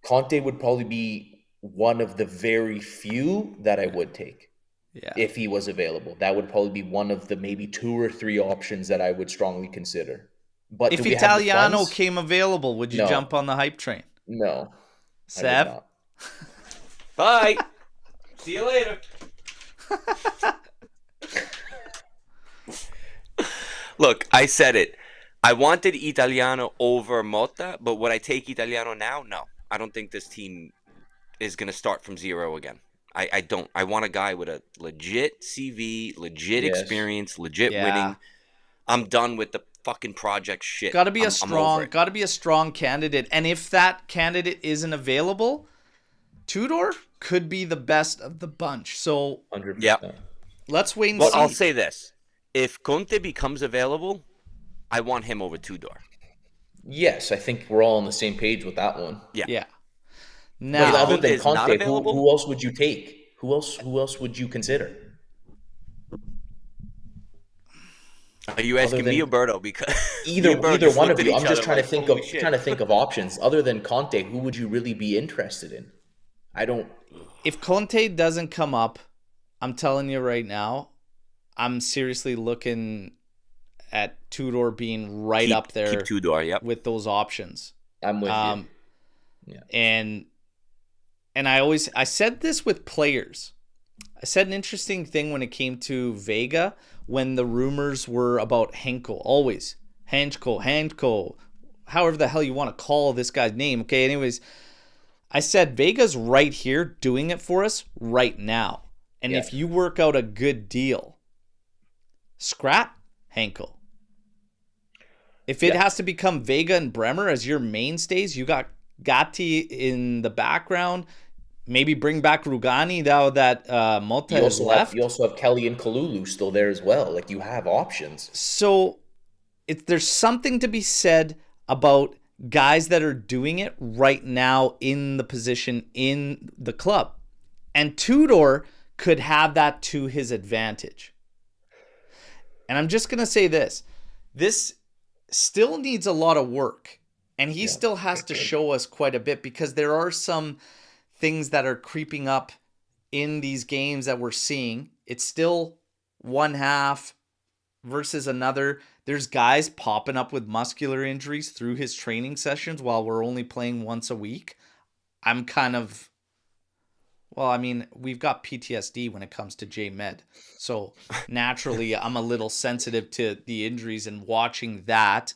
Conte would probably be one of the very few that I would take. Yeah. If he was available. That would probably be one of the maybe 2 or 3 options that I would strongly consider. But if Italiano came available, would you jump on the hype train? No. Seb? Bye. See you later. Look, I said it. I wanted Italiano over Motta, but would I take Italiano now? No. I don't think this team is going to start from zero again. I don't. I want a guy with a legit CV, legit experience, legit winning. I'm done with the fucking project shit. Got to be a strong candidate. And if that candidate isn't available, Tudor could be the best of the bunch. So 100%. Yeah. Let's wait and see. But I'll say this. If Conte becomes available, I want him over Tudor. Yes, I think we're all on the same page with that one. Yeah. Now, but other than Conte, who else would you take? Who else would you consider? Are you asking me, Alberto? Because either one of you. I'm just trying to think of options. Other than Conte, who would you really be interested in? I don't. If Conte doesn't come up, I'm telling you right now, I'm seriously looking at Tudor being up there. Keep Tudor, with those options. I'm with you. Yeah. And I said this with players. I said an interesting thing when it came to Vega when the rumors were about Henko. Always. Henko. However the hell you want to call this guy's name. Okay, anyways. I said Vega's right here doing it for us right now. And if you work out a good deal, scrap Henko. If it has to become Vega and Bremer as your mainstays, you got Gatti in the background. Maybe bring back Rugani now that Motta has left. You also have Kelly and Kalulu still there as well. Like, you have options. So there's something to be said about guys that are doing it right now in the position in the club. And Tudor could have that to his advantage. And I'm just going to say this. This still needs a lot of work. And he still has to show us quite a bit because there are some things that are creeping up in these games that we're seeing. It's still one half versus another. There's guys popping up with muscular injuries through his training sessions while we're only playing once a week. I'm kind of, we've got PTSD when it comes to J-Med. So naturally, I'm a little sensitive to the injuries and watching that.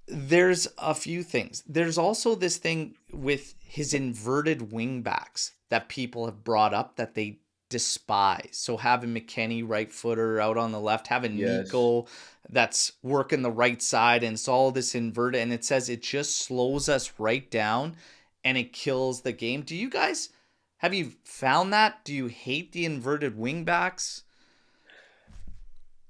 There's a few things. There's also this thing with his inverted wing backs that people have brought up that they despise. So having McKennie right footer out on the left, having Nico that's working the right side, and it's all this inverted, and it says it just slows us right down and it kills the game. Do you guys Have you found that? Do you hate the inverted wing backs?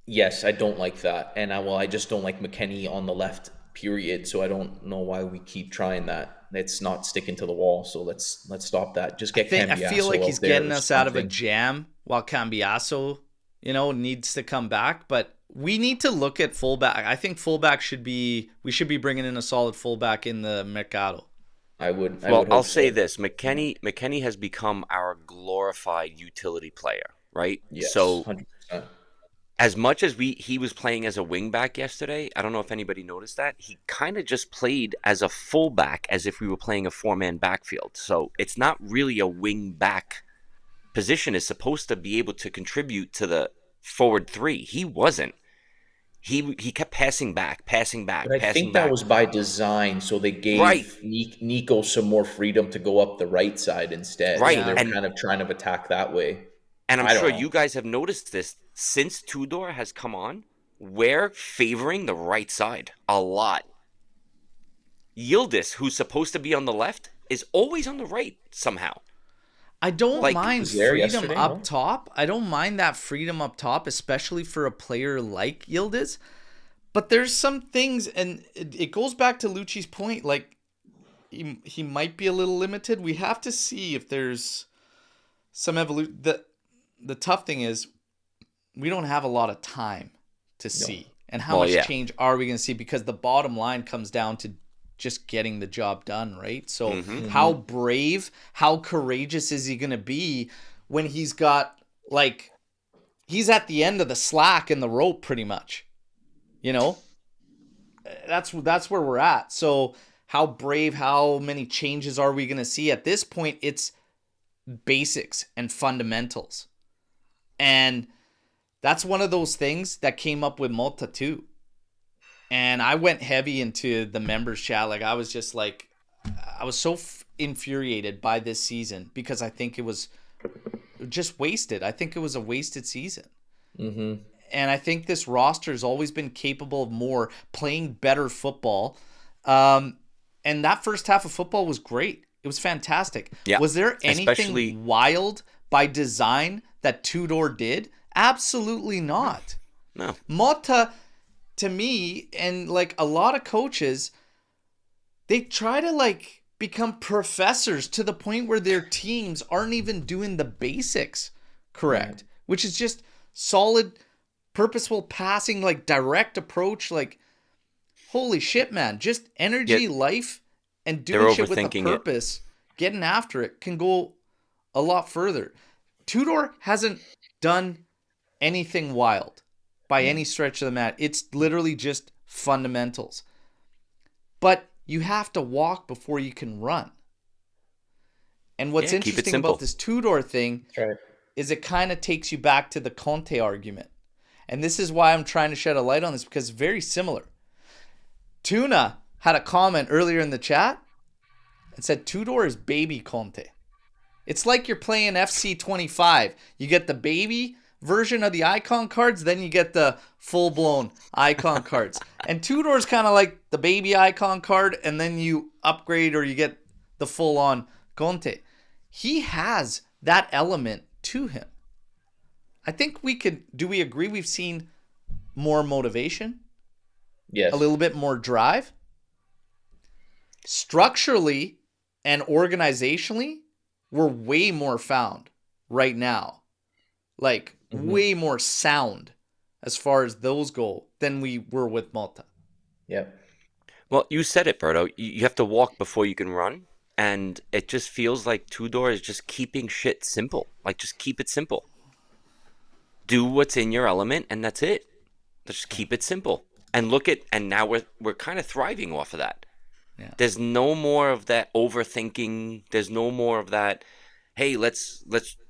Yes, I don't like that. And I just don't like McKennie on the left, period. So I don't know why we keep trying that. It's not sticking to the wall. So let's stop that. Just get I feel like Cambiaso he's out there getting or us out of a something. jam while Cambiaso, needs to come back. But we need to look at fullback. I think fullback we should be bringing in a solid fullback in the Mercado. I'll say this: McKennie has become our glorified utility player, right? Yes, so 100%. as much as he was playing as a wingback yesterday, I don't know if anybody noticed that he kind of just played as a fullback, as if we were playing a 4-man backfield. So it's not really a wingback position. Is supposed to be able to contribute to the forward three. He wasn't. He kept passing back. But I think that was by design, so they gave Nico some more freedom to go up the right side instead. Right. So they're kind of trying to attack that way. And I'm sure you guys have noticed this since Tudor has come on. We're favoring the right side a lot. Yildiz, who's supposed to be on the left, is always on the right somehow. I don't mind freedom up no? top. I don't mind that freedom up top, especially for a player like Yildiz. But there's some things, and it goes back to Lucci's point, like he might be a little limited. We have to see if there's some evolution. The tough thing is we don't have a lot of time to see. And how much change are we going to see? Because the bottom line comes down to just getting the job done, right? So how brave, how courageous is he going to be when he's got, like, he's at the end of the slack in the rope pretty much, That's where we're at. So how brave, how many changes are we going to see? At this point, it's basics and fundamentals. And that's one of those things that came up with Malta too. And I went heavy into the members chat. Like, I was just like, I was so infuriated by this season because I think it was just wasted. I think it was a wasted season. Mm-hmm. And I think this roster has always been capable of more, playing better football. And that first half of football was great. It was fantastic. Yeah, was there anything wild by design that Tudor did? Absolutely not. No. Motta, to me, and like a lot of coaches, they try to like become professors to the point where their teams aren't even doing the basics correct, which is just solid, purposeful passing, like direct approach. Like, holy shit, man, just energy, life, and doing shit with a purpose, getting after it can go a lot further. Tudor hasn't done anything wild by any stretch of the mat. It's literally just fundamentals. But you have to walk before you can run. And what's interesting about this Tudor thing is it kind of takes you back to the Conte argument. And this is why I'm trying to shed a light on this, because it's very similar. Tuna had a comment earlier in the chat and said Tudor is baby Conte. It's like you're playing FC 25. You get the baby version of the icon cards, then you get the full-blown icon cards. And Tudor's kind of like the baby icon card, and then you upgrade or you get the full-on Conte. He has that element to him. I think do we agree we've seen more motivation? Yes. A little bit more drive? Structurally and organizationally, we're way more found right now. Like, way more sound as far as those go than we were with Malta. Yep. Well, you said it, Berto. You have to walk before you can run. And it just feels like Tudor is just keeping shit simple. Like, just keep it simple. Do what's in your element, and that's it. Just keep it simple. And now we're kind of thriving off of that. Yeah. There's no more of that overthinking. There's no more of that, hey, let's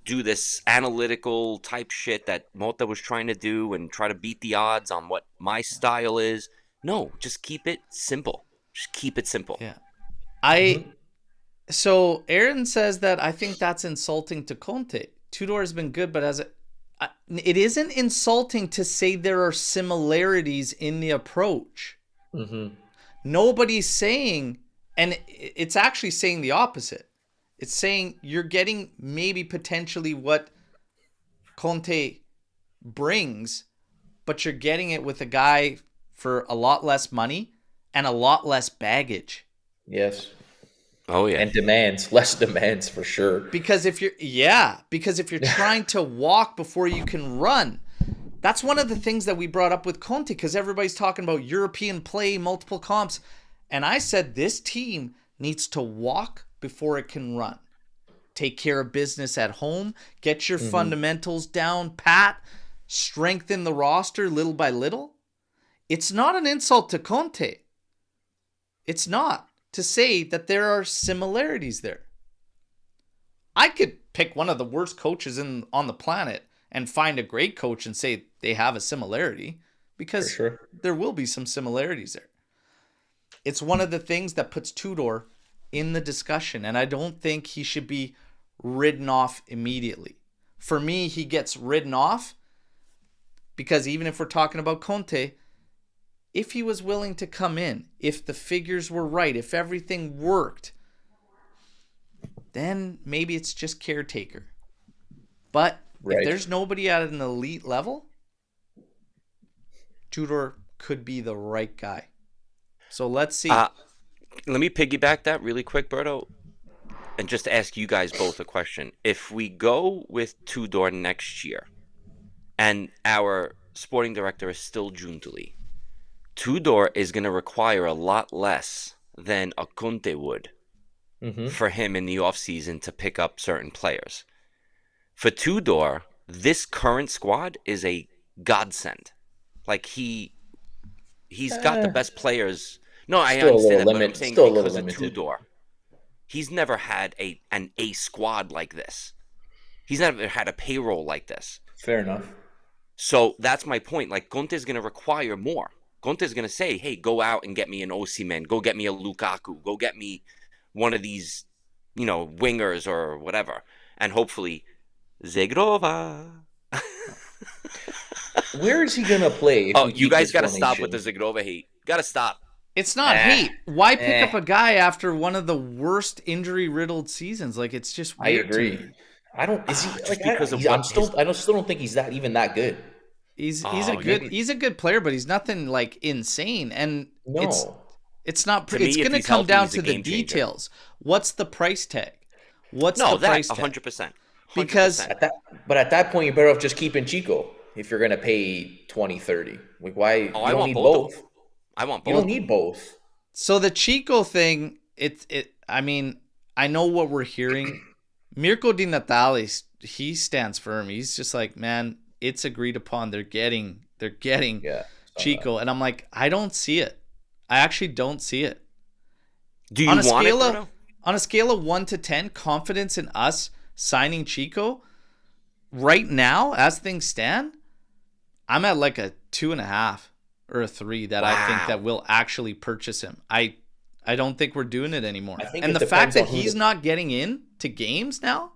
do this analytical type shit that Malta was trying to do and try to beat the odds on what my style is. No, just keep it simple. Just keep it simple. Yeah. So Aaron says that I think that's insulting to Conte. Tudor has been good, but it isn't insulting to say there are similarities in the approach. Nobody's saying, and it's actually saying the opposite. It's saying you're getting maybe potentially what Conte brings, but you're getting it with a guy for a lot less money and a lot less baggage. Yes. Oh yeah. And less demands for sure. Because if you're trying to walk before you can run, that's one of the things that we brought up with Conte, because everybody's talking about European play, multiple comps. And I said this team needs to walk before it can run. Take care of business at home, get your fundamentals down pat, strengthen the roster little by little. It's not an insult to Conte. It's not to say that there are similarities there. I could pick one of the worst coaches on the planet and find a great coach and say they have a similarity, because there will be some similarities there. It's one of the things that puts Tudor in the discussion, and I don't think he should be ridden off immediately. For me, he gets ridden off because even if we're talking about Conte, if he was willing to come in, if the figures were right, if everything worked, then maybe it's just caretaker. But if there's nobody at an elite level, Tudor could be the right guy. So let's see. Let me piggyback that really quick, Berto, and just ask you guys both a question. If we go with Tudor next year, and our sporting director is still Giuntoli, Tudor is going to require a lot less than a Conte would for him in the offseason to pick up certain players. For Tudor, this current squad is a godsend. Like, he's got the best players. No, I understand that, but I'm saying because of Tudor, he's never had an A squad like this. He's never had a payroll like this. Fair enough. So that's my point. Like, Conte's going to require more. Conte's going to say, hey, go out and get me an Osimhen. Go get me a Lukaku. Go get me one of these, wingers or whatever. And hopefully, Zegrova. Where is he going to play? You guys got to stop with the Zegrova hate. Got to stop. It's not hate. Why pick up a guy after one of the worst injury-riddled seasons? Like, it's just weird. I agree. I don't. Is he like? I still don't think he's even that good. He's a good player, but he's nothing like insane. And it's not. It's going to come down to the details. What's the price tag? What's the price tag? 100%. Because at that point, you're better off just keeping Chico if you're going to pay 20, 30. Like, why? You don't need both. I want both. You don't need both. So the Chico thing, I mean, I know what we're hearing. Mirko Di Natale, he stands firm. He's just like, man, it's agreed upon. They're getting Chico, and I'm like, I don't see it. I actually don't see it. Do you want it, Bruno? On a scale of 1 to 10, confidence in us signing Chico right now, as things stand, I'm at like a 2.5 or a 3 that I think that we'll actually purchase him. I don't think we're doing it anymore. And the fact that he's not getting in to games now.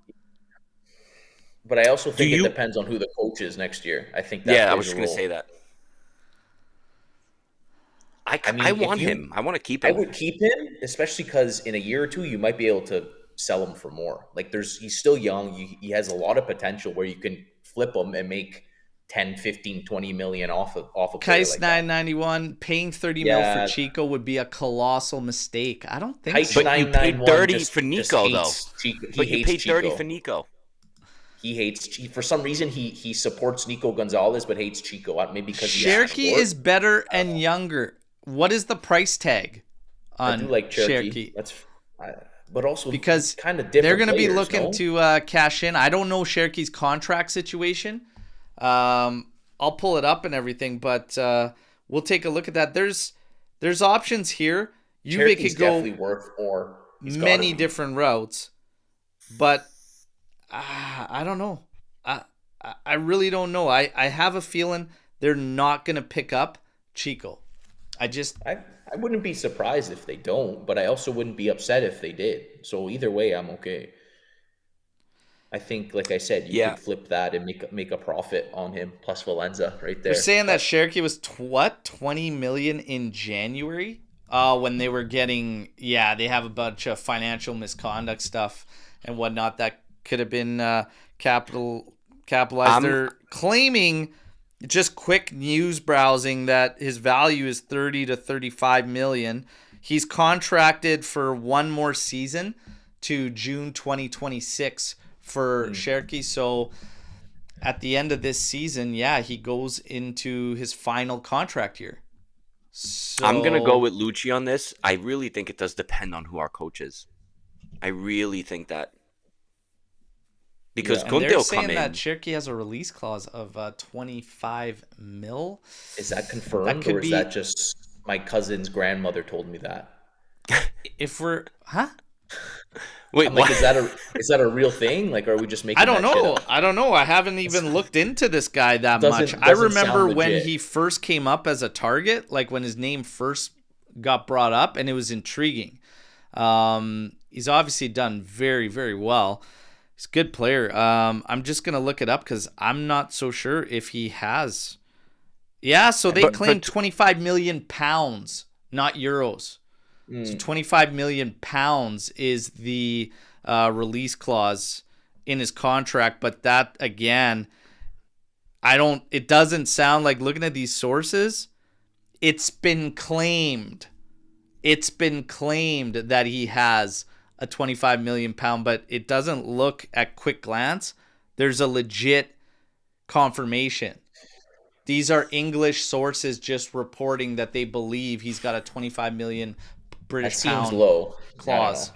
But I also think it depends on who the coach is next year. I think that I was just going to say that. I want him. I want to keep him. I would keep him, especially because in a year or two, you might be able to sell him for more. Like, he's still young. He has a lot of potential where you can flip him and make 10, 15, 20 million off a player Kais like 991 paying 30 mil for Chico would be a colossal mistake. I don't think Kais so. But you paid 30 for Nico, though. But you paid 30 for Nico. He hates for some reason he supports Nico Gonzalez but hates Chico. Maybe because Cherki is better and younger. What is the price tag on I do like Cherki. But also because kind of different. They're going to be looking to cash in. I don't know Cherki's contract situation. I'll pull it up and everything, but we'll take a look at that. There's options here. Juve could go definitely worth more. Many different routes, but I don't know. I really don't know. I have a feeling they're not going to pick up Chico. I wouldn't be surprised if they don't, but I also wouldn't be upset if they did. So either way, I'm okay. I think, like I said, you could flip that and make a profit on him plus Valenza right there. They're saying that Cherki was 20 million in January. when they were getting, they have a bunch of financial misconduct stuff and whatnot that could have been capitalized. They're claiming, just quick news browsing, that his value is 30 to 35 million. He's contracted for one more season to June 2026 for Cherki. So at the end of this season, he goes into his final contract year. So I'm going to go with Lucci on this. I really think it does depend on who our coach is. I really think that. Because Conte will come in. They're saying that Cherki has a release clause of 25 mil. Is that confirmed, or is that just my cousin's grandmother told me that? If we're Wait, like, is that a real thing? Like, are we just making? I don't that know. shit up? I don't know. I haven't even looked into this guy that much. I Doesn't remember sound when legit. he first came up as a target, like when his name first got brought up, and it was intriguing. He's obviously done very, very well. He's a good player. I'm just gonna look it up because I'm not so sure if he has. Yeah, so they claim 25 million pounds, not euros. So 25 million pounds is the release clause in his contract, but that, again, it doesn't sound like, looking at these sources, it's been claimed that he has a 25 million pound, but it doesn't look at quick glance. There's a legit confirmation. These are English sources just reporting that they believe he's got a 25 million British pound low clause,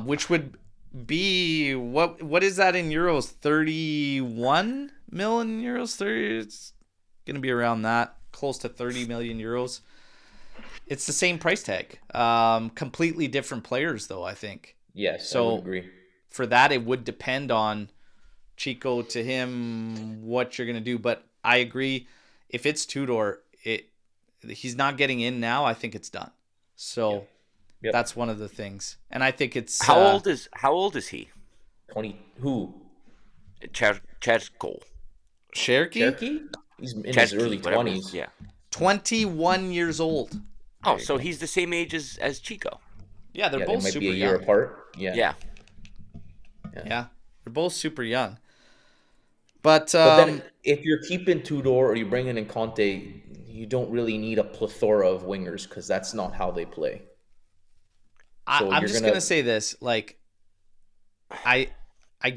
which would be what is that in euros? 31 million euros. 30. It's gonna be around that, close to 30 million euros. It's the same price tag. Completely different players, though, I think. Yes, so I would agree. For that, it would depend on Chico to him what you're gonna do. But I agree. If it's Tudor, he's not getting in now. I think it's done. So that's one of the things, and I think it's how old is he? 20. Who? Cherko. Cherki? He's in his early 20s. Yeah, 21 years old. Oh, so he's the same age as Chico. Yeah, they're both they might super be a young. year apart. Yeah. Yeah, they're both super young. But then if you're keeping Tudor or you're bringing in Conte, you don't really need a plethora of wingers because that's not how they play. So I'm just gonna say this: like, I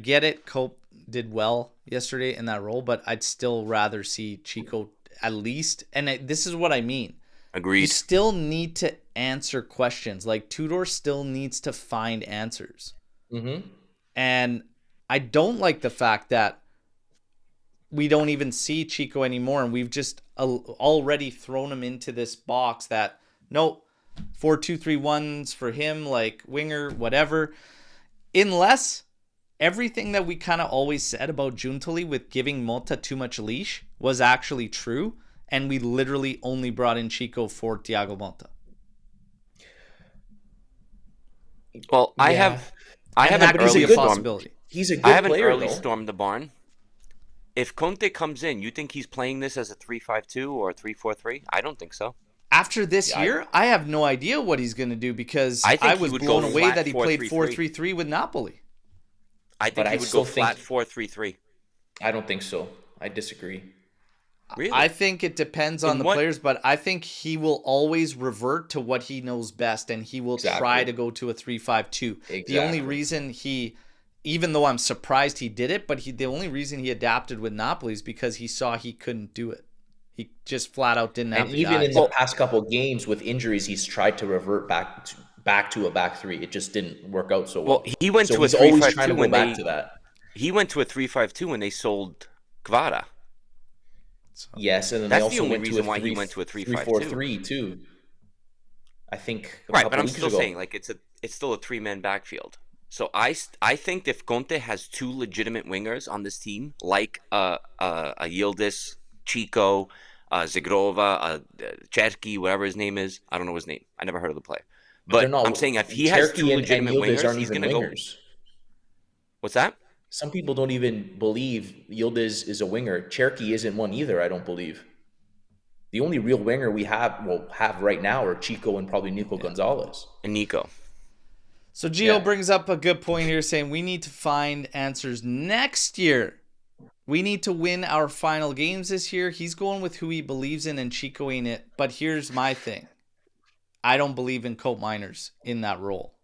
get it. Cope did well yesterday in that role, but I'd still rather see Chico at least. And this is what I mean. Agreed. You still need to answer questions. Like, Tudor still needs to find answers. Mm-hmm. And I don't like the fact that we don't even see Chico anymore, and we've just already thrown him into this box that, nope, 4-2-3-1's for him, like winger, whatever. Unless everything that we kind of always said about Giuntoli with giving Motta too much leash was actually true, and we literally only brought in Chico for Thiago Motta. Well, I have an early possibility. He's a good player. I haven't early stormed the barn. If Conte comes in, you think he's playing this as a 3-5-2 or a 3-4-3? I don't think so. After this year, I have no idea what he's going to do because I was blown away that he played 4-3-3 with Napoli. I think he would go flat 4-3-3. I don't think so. I disagree. Really? I think it depends on the players, but I think he will always revert to what he knows best, and he will try to go to a 3-5-2. Exactly. The only reason even though I'm surprised he did it, but the only reason he adapted with Napoli is because he saw he couldn't do it. He just flat out didn't have the guys. And even in the past couple of games with injuries, he's tried to revert back to a back three. It just didn't work out so well. Well, he went to a 3-5-2 when he went to a 3-5-2 when they sold Kvara. Yes, and then that's they also the only went reason to why he went to a 3-4-3 too. I think. Right, but I'm still saying like it's still a 3-man backfield. So I think if Conte has two legitimate wingers on this team, like a Yildiz, Chico, Zagrova, Cherki, whatever his name is, I don't know his name. I never heard of the player. But I'm saying if he has two legitimate wingers, he's going to go. What's that? Some people don't even believe Yildiz is a winger. Cherki isn't one either, I don't believe. The only real winger we have right now are Chico and probably Nico Gonzalez. And Nico. So Gio brings up a good point here, saying we need to find answers next year. We need to win our final games this year. He's going with who he believes in, and Chico ain't it. But here's my thing. I don't believe in Cope Miners in that role.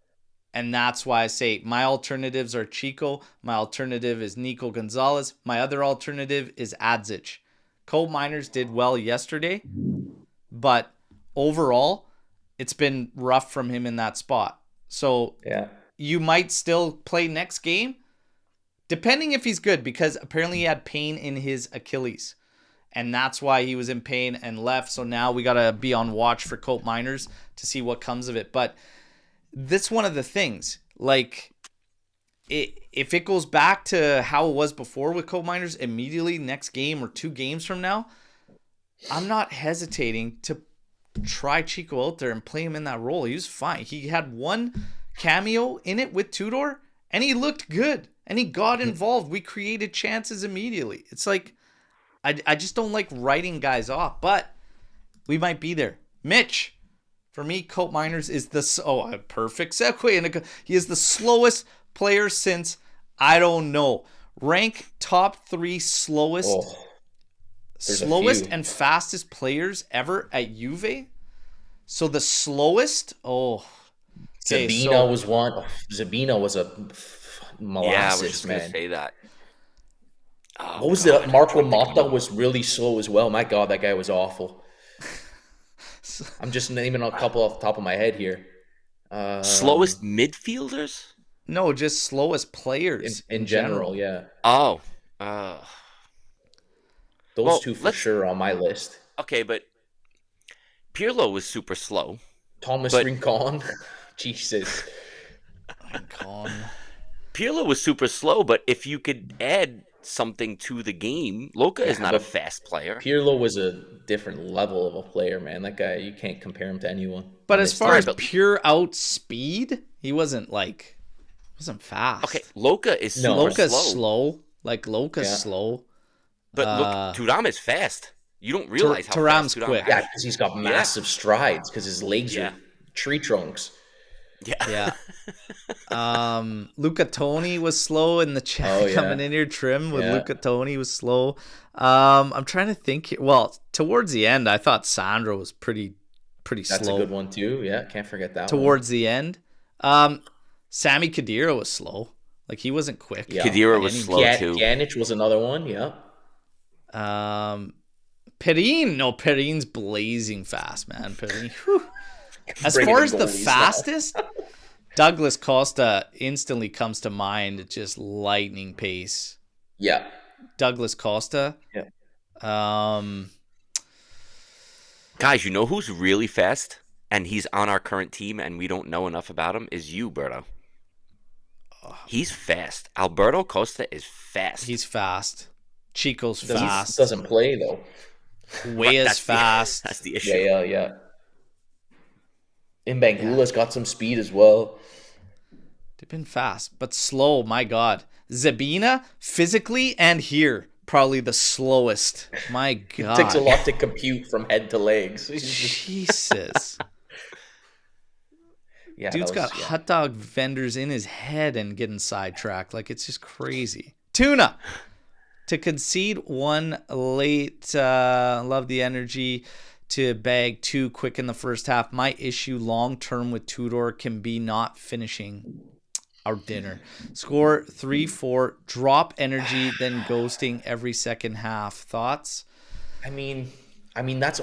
And that's why I say my alternatives are Chico. My alternative is Nico Gonzalez. My other alternative is Adzic. Cope Miners did well yesterday, but overall, it's been rough from him in that spot. So you might still play next game, depending if he's good, because apparently he had pain in his Achilles. And that's why he was in pain and left. So now we got to be on watch for Cope Miners to see what comes of it. But that's one of the things. Like, if it goes back to how it was before with Cope Miners, immediately next game or 2 games from now, I'm not hesitating to try Chico out there and play him in that role. He was fine. He had 1 cameo in it with Tudor, and he looked good. And he got involved. We created chances immediately. It's like, I just don't like writing guys off, but we might be there. Mitch, for me, Cope Miners is a perfect segue. He is the slowest player since, I don't know, rank top 3 slowest and fastest players ever at Juve. So the slowest, Zabina was one. Zabina was a molasses, yeah, I was just man. gonna say that. What was it? Marco Motta was really slow as well. My God, that guy was awful. I'm just naming a couple off the top of my head here. Slowest midfielders? No, just slowest players in general. Yeah. Oh. Those two for sure on my list. Okay, but Pirlo was super slow. Thomas Rincon. Jesus. Rincon. Pirlo was super slow, but if you could add something to the game, Luca is not a fast player. Pirlo was a different level of a player, man. That guy, you can't compare him to anyone. But as far as pure out speed, he wasn't fast. Okay, Luca is super slow. Like Luca's slow. But look, Thuram is fast. You don't realize how Thuram's fast Thuram quick. is. Yeah, because he's got massive strides because his legs are tree trunks. Yeah. Luca Toni was slow in the chat coming in here. Trim with Luca Toni was slow. I'm trying to think here. Well, towards the end, I thought Sandro was pretty slow. That's a good one too. Yeah, can't forget that. Towards the end, Sami Khedira was slow. Like, he wasn't quick. Yeah. Khedira was slow too. Pjanic was another one. Yeah. Perrin's blazing fast, man. Perrin. As far as the fastest, Douglas Costa instantly comes to mind. Just lightning pace. Yeah. Douglas Costa. Yeah. Guys, you know who's really fast? And he's on our current team and we don't know enough about him? Is you, Berto. He's fast. Alberto Costa is fast. He's fast. Chico's fast. Doesn't play, though. Weah's fast. That's the issue. Yeah. Mbangula's got some speed as well. They've been fast, but slow. My God. Zabina, physically and here, probably the slowest. My God. It takes a lot to compute from head to legs. Jesus. Dude's got hot dog vendors in his head and getting sidetracked. Like, it's just crazy. Tuna. To concede 1 late. Love the energy. To bag 2 quick in the first half. My issue long-term with Tudor can be not finishing our dinner. Score 3-4. Drop energy, then ghosting every second half. Thoughts? I mean that's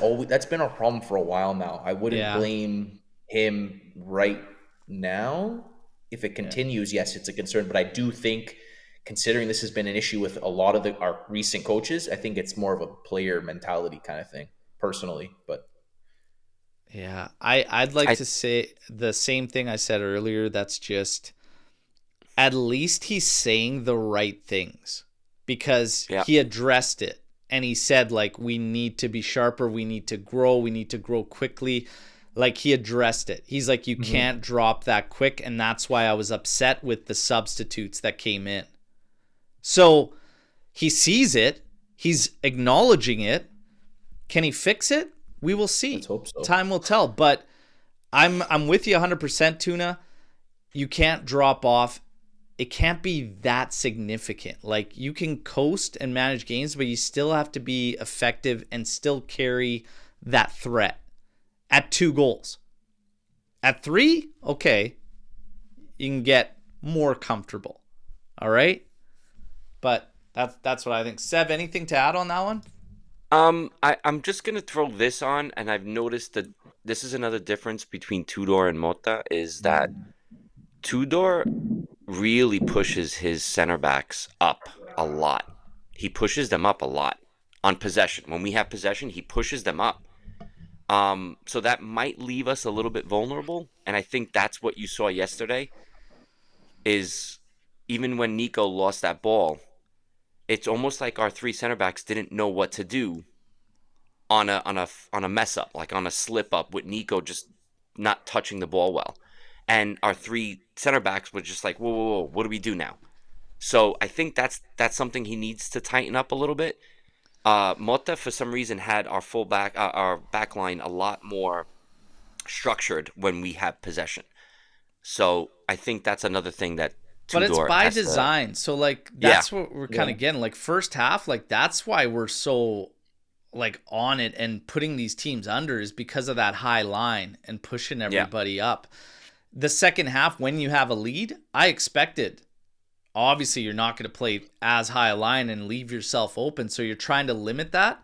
been our problem for a while now. I wouldn't blame him right now. If it continues, yes, it's a concern. But I do think, considering this has been an issue with a lot of our recent coaches, I think it's more of a player mentality kind of thing, personally. But yeah, I'd like to say the same thing I said earlier. That's just, at least he's saying the right things, because he addressed it. And he said, like, we need to be sharper. We need to grow quickly. Like, he addressed it. He's like, you can't drop that quick. And that's why I was upset with the substitutes that came in. So he sees it. He's acknowledging it. Can he fix it? We will see. Let's hope so. Time will tell. But I'm with you 100%, Tuna. You can't drop off. It can't be that significant. Like, you can coast and manage games, but you still have to be effective and still carry that threat at 2 goals. At 3, okay, you can get more comfortable. All right? But that's what I think. Sev, anything to add on that one? I'm just gonna throw this on, and I've noticed that this is another difference between Tudor and Motta, is that Tudor really pushes his center backs up a lot. He pushes them up a lot on possession. When we have possession, he pushes them up. So that might leave us a little bit vulnerable, and I think that's what you saw yesterday. Is even when Nico lost that ball, it's almost like our 3 center backs didn't know what to do on a mess up, like on a slip up with Nico just not touching the ball well, and our 3 center backs were just like, whoa, what do we do now? So I think that's something he needs to tighten up a little bit. Motta, for some reason, had our our back line a lot more structured when we have possession. So I think that's another thing that. But it's by design. So, like, that's what we're kind of getting. Like, first half, like, that's why we're so, like, on it and putting these teams under, is because of that high line and pushing everybody up. The second half, when you have a lead, I expected. Obviously, you're not going to play as high a line and leave yourself open. So you're trying to limit that.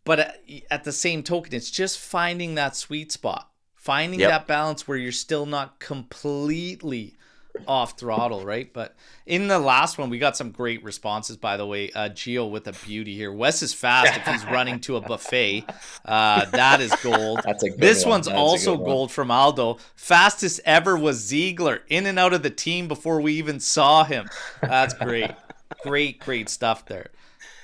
But at the same token, it's just finding that sweet spot. Finding that balance where you're still not completely off throttle, right? But in the last one, we got some great responses, by the way. Gio with a beauty here. Wes is fast if he's running to a buffet. That is gold. That's a good This one. one's also gold from Aldo. Fastest ever was Ziegler, in and out of the team before we even saw him. That's great. Great stuff there.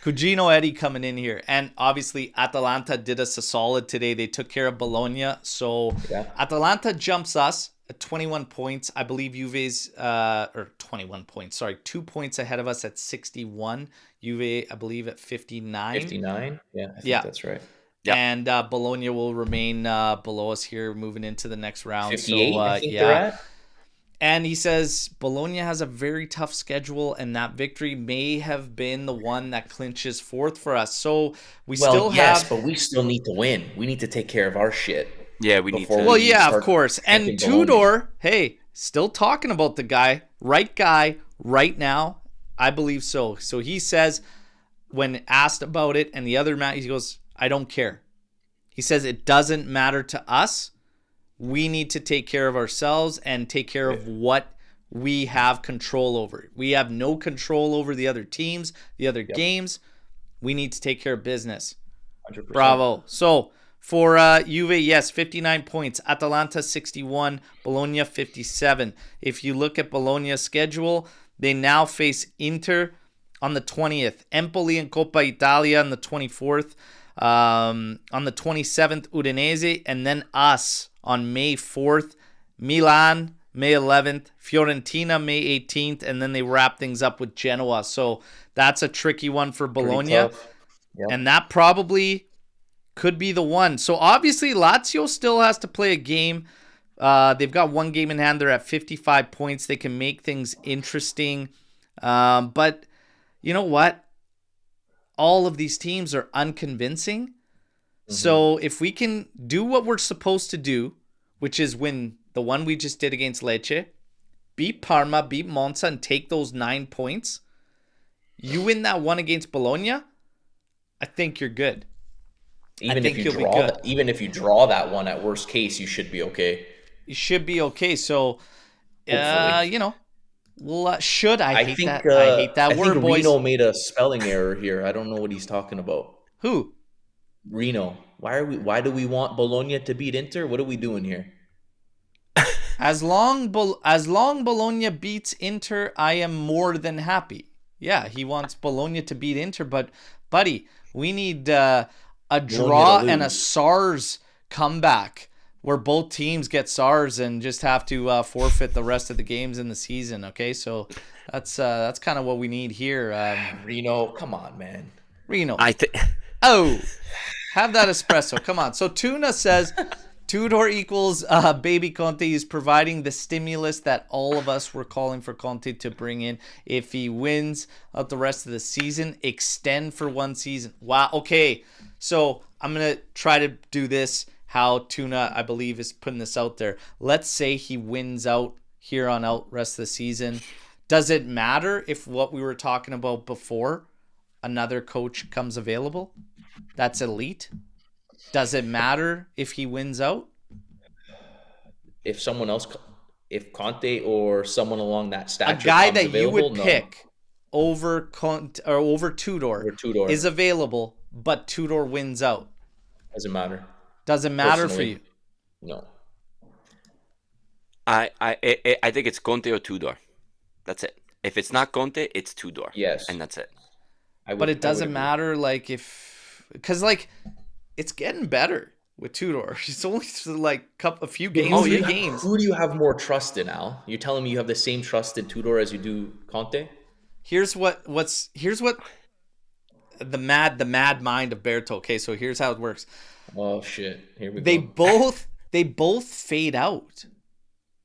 Cugino Eddie coming in here. And obviously, Atalanta did us a solid today. They took care of Bologna. So Atalanta jumps us at 21 points. I believe Juve's, or 21 points, sorry, 2 points ahead of us at 61. Juve, I believe, at 59. 59? Yeah, I think that's right. Yeah. And Bologna will remain below us here moving into the next round. 58, so, I think they're at. And he says Bologna has a very tough schedule, and that victory may have been the one that clinches 4th for us. So we still have... but we still need to win. We need to take care of our shit. Yeah, we need to. Well, yeah, of course. And Tudor, hey, still talking about the guy right now. I believe so. So he says, when asked about it, and the other man, he goes, I don't care. He says it doesn't matter to us. We need to take care of ourselves and take care of what we have control over. We have no control over the other teams, the other games. We need to take care of business. 100%. Bravo. So for Juve, yes, 59 points. Atalanta 61. Bologna 57. If you look at Bologna's schedule, they now face Inter on the 20th. Empoli and Coppa Italia on the 24th. On the 27th, Udinese. And then us on May 4th. Milan, May 11th. Fiorentina, May 18th. And then they wrap things up with Genoa. So that's a tricky one for Bologna. Yep. And that probably could be the one. So obviously Lazio still has to play a game. They've got one game in hand. They're at 55 points. They can make things interesting. But you know what? All of these teams are unconvincing. Mm-hmm. So if we can do what we're supposed to do, which is win the one we just did against Lecce, beat Parma, beat Monza, and take those 9 points, you win that one against Bologna, I think you're good. Even if you draw that one, at worst case, you should be okay. You should be okay. So, you know, should I hate that? I hate that word, think boys. Reno made a spelling error here. I don't know what he's talking about. Who? Reno. Why do we want Bologna to beat Inter? What are we doing here? As long Bologna beats Inter, I am more than happy. Yeah, he wants Bologna to beat Inter, but buddy, we need a draw and a SARS comeback where both teams get SARS and just have to forfeit the rest of the games in the season. Okay, so that's kind of what we need here. Reno, come on, man. Reno. Oh, Have that espresso. Come on. So Tuna says Tudor equals baby Conte is providing the stimulus that all of us were calling for Conte to bring in. If he wins out the rest of the season, extend for one season. Wow. Okay. So I'm going to try to do this how Tuna, I believe, is putting this out there. Let's say he wins out here on out rest of the season. Does it matter if what we were talking about before, another coach comes available that's elite? Does it matter if he wins out? If someone else, if Conte or someone along that stature, a guy that available, you would pick over Conte or over Tudor, is available, but Tudor wins out. Doesn't matter. Doesn't matter for you. No. I think it's Conte or Tudor. That's it. If it's not Conte, it's Tudor. Yes, and that's it. But it doesn't matter, like because like it's getting better with Tudor. It's only like a few games, 3 games. Who do you have more trust in, Al? You're telling me you have the same trust in Tudor as you do Conte? Here's what the mad mind of Berto. Okay, so here's how it works. Oh shit! Here we go. They both fade out.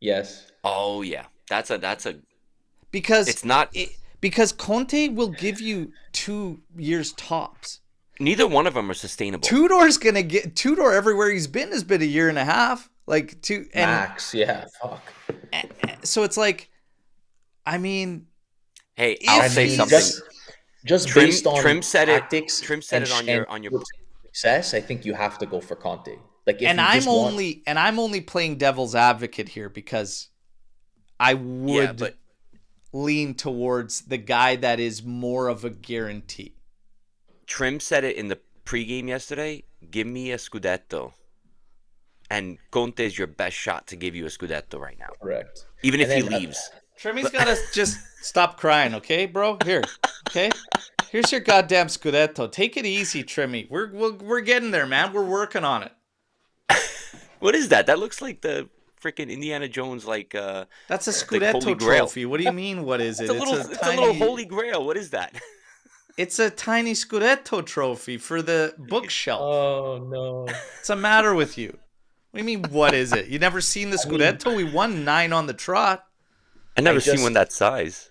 Yes. Oh yeah, that's a because it's not because Conte will give you 2 years tops. Neither one of them are sustainable. Tudor's gonna get Tudor everywhere he's been has been a year and a half, like max. Yeah, fuck. So it's like, I mean, hey, I'll say something. Just based on Trim said tactics, Trim said it on your success. I think you have to go for Conte. Like, if I'm only playing devil's advocate here because I would lean towards the guy that is more of a guarantee. Trim said it in the pregame yesterday. Give me a Scudetto, and Conte is your best shot to give you a Scudetto right now. Correct. Even if he leaves. Trimmy's gotta just stop crying, okay, bro? Here, okay. Here's your goddamn Scudetto. Take it easy, Trimmy. We're getting there, man. We're working on it. What is that? That looks like the freaking Indiana Jones, like that's a Scudetto trophy. What do you mean? What is it? It's a little Holy Grail. What is that? It's a tiny Scudetto trophy for the bookshelf. Oh no! What's the matter with you? What do you mean? What is it? You never seen the Scudetto? We won 9 on the trot. I never seen one that size.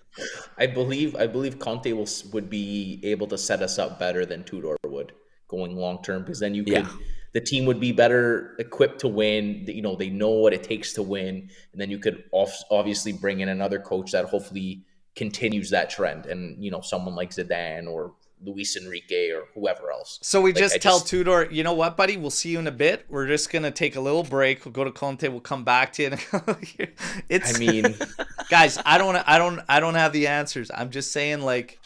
I believe Conte would be able to set us up better than Tudor would going long term, because then the team would be better equipped to win. You know, they know what it takes to win, and then you could obviously bring in another coach that hopefully continues that trend, and someone like Zidane or Luis Enrique or whoever else. So we just tell Tudor, you know what, buddy? We'll see you in a bit. We're just gonna take a little break. We'll go to Conte. We'll come back to you. It's. I mean, guys, I don't have the answers. I'm just saying, like,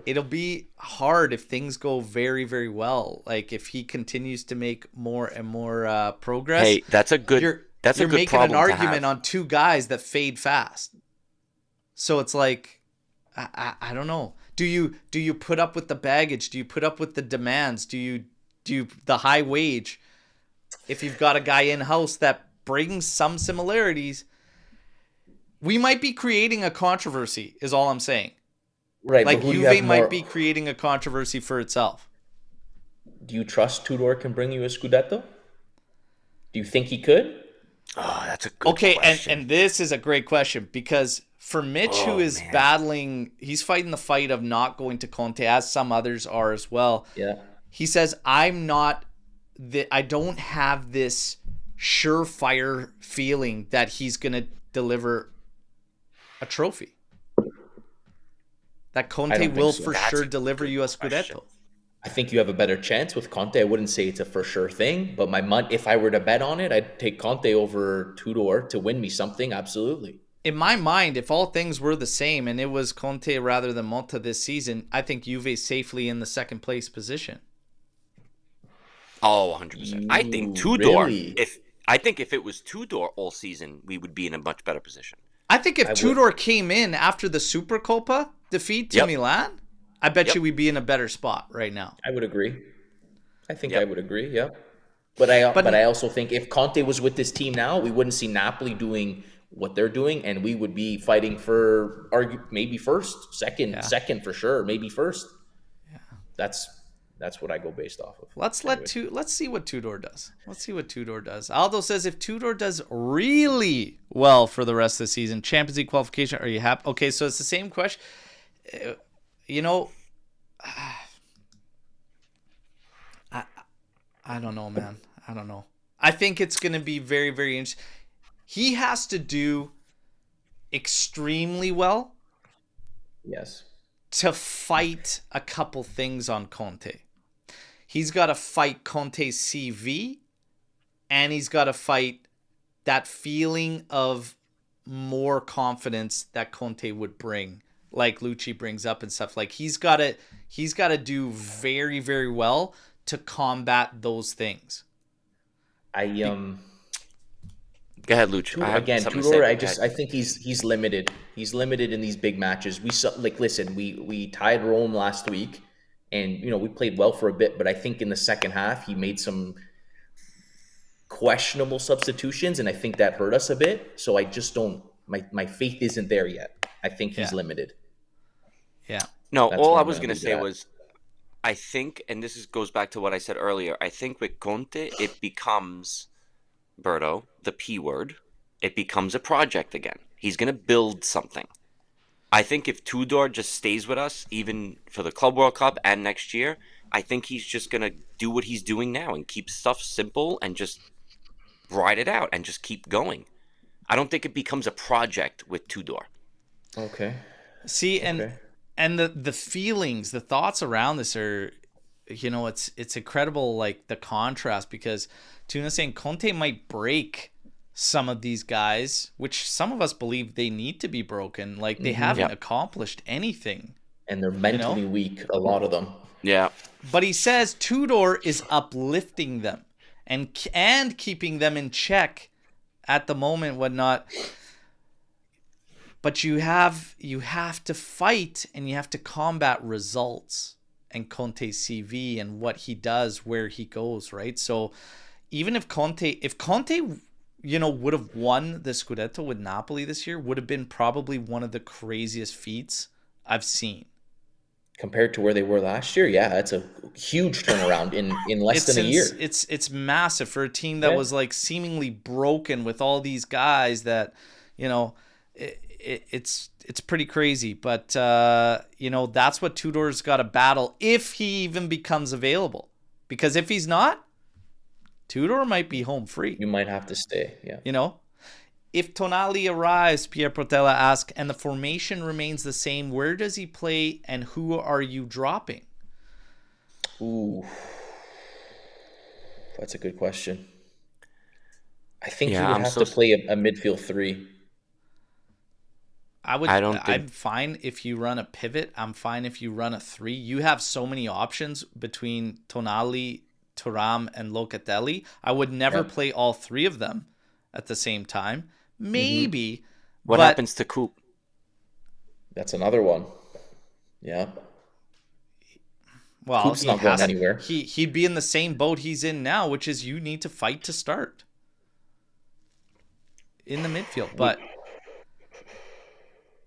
it'll be hard if things go very, very well. Like, if he continues to make more and more progress. Hey, that's a good. You're making an argument on 2 guys that fade fast. So it's like, I don't know. Do you put up with the baggage? Do you put up with the demands? Do you the high wage? If you've got a guy in house that brings some similarities, we might be creating a controversy. Is all I'm saying. Right. Like Juve might be creating a controversy for itself. Do you trust Tudor can bring you a Scudetto? Do you think he could? Oh, that's a good question. and this is a great question, because for Mitch, who is battling, he's fighting the fight of not going to Conte, as some others are as well. Yeah. He says, I don't have this surefire feeling that he's going to deliver a trophy. That Conte will for sure deliver you a Scudetto. I think you have a better chance with Conte. I wouldn't say it's a for sure thing, but if I were to bet on it, I'd take Conte over Tudor to win me something. Absolutely. In my mind, if all things were the same and it was Conte rather than Motta this season, I think Juve's safely in the second place position. Oh, 100%. I think Tudor. Really? If it was Tudor all season, we would be in a much better position. I think if Tudor came in after the Supercoppa defeat to Milan, I bet you we'd be in a better spot right now. I would agree. I think I would agree. Yeah. But I also think if Conte was with this team now, we wouldn't see Napoli doing what they're doing, and we would be fighting for maybe first, second for sure, maybe first. Yeah. That's what I go based off of. Let's see what Tudor does. Aldo says if Tudor does really well for the rest of the season, Champions League qualification, are you happy? Okay, so it's the same question. You know, I don't know, man. I don't know. I think it's going to be very, very interesting. He has to do extremely well. Yes. To fight a couple things on Conte. He's got to fight Conte's CV, and he's got to fight that feeling of more confidence that Conte would bring, like Lucci brings up and stuff. Like he's got to do very, very well to combat those things. Go ahead, Lucci. Tudor. I think he's limited. He's limited in these big matches. We tied Rome last week, and we played well for a bit. But I think in the second half he made some questionable substitutions, and I think that hurt us a bit. So I just don't. My faith isn't there yet. I think he's limited. Yeah. No, all I was going to say was, I think, and goes back to what I said earlier. I think with Conte it becomes, Berto, the P word, it becomes a project again. He's going to build something. I think if Tudor just stays with us, even for the Club World Cup and next year, I think he's just going to do what he's doing now and keep stuff simple and just ride it out and just keep going. I don't think it becomes a project with Tudor. Okay. See, and the feelings, the thoughts around this are, it's incredible, like the contrast, because Tuna's saying Conte might break some of these guys, which some of us believe they need to be broken. Like they haven't accomplished anything. And they're mentally weak, a lot of them. Yeah. But he says Tudor is uplifting them and keeping them in check at the moment, whatnot. But you have to fight and you have to combat results and Conte's CV and what he does, where he goes, right? So even if Conte, would have won the Scudetto with Napoli this year, would have been probably one of the craziest feats I've seen. Compared to where they were last year, yeah, that's a huge turnaround in less than a year. It's massive for a team that was like seemingly broken with all these guys that, it's pretty crazy. But, that's what Tudor's got to battle if he even becomes available. Because if he's not, Tudor might be home free. You might have to stay, yeah. If Tonali arrives, Pierre Protella asks, and the formation remains the same, where does he play and who are you dropping? Ooh, that's a good question. I think you would have to play a midfield three. I'm fine if you run a pivot. I'm fine if you run a three. You have so many options between Tonali, Thuram, and Locatelli. I would never play all three of them at the same time. Maybe. What happens to Coop? That's another one. Yeah. Well, Coop's not going anywhere. He'd be in the same boat he's in now, which is you need to fight to start in the midfield. But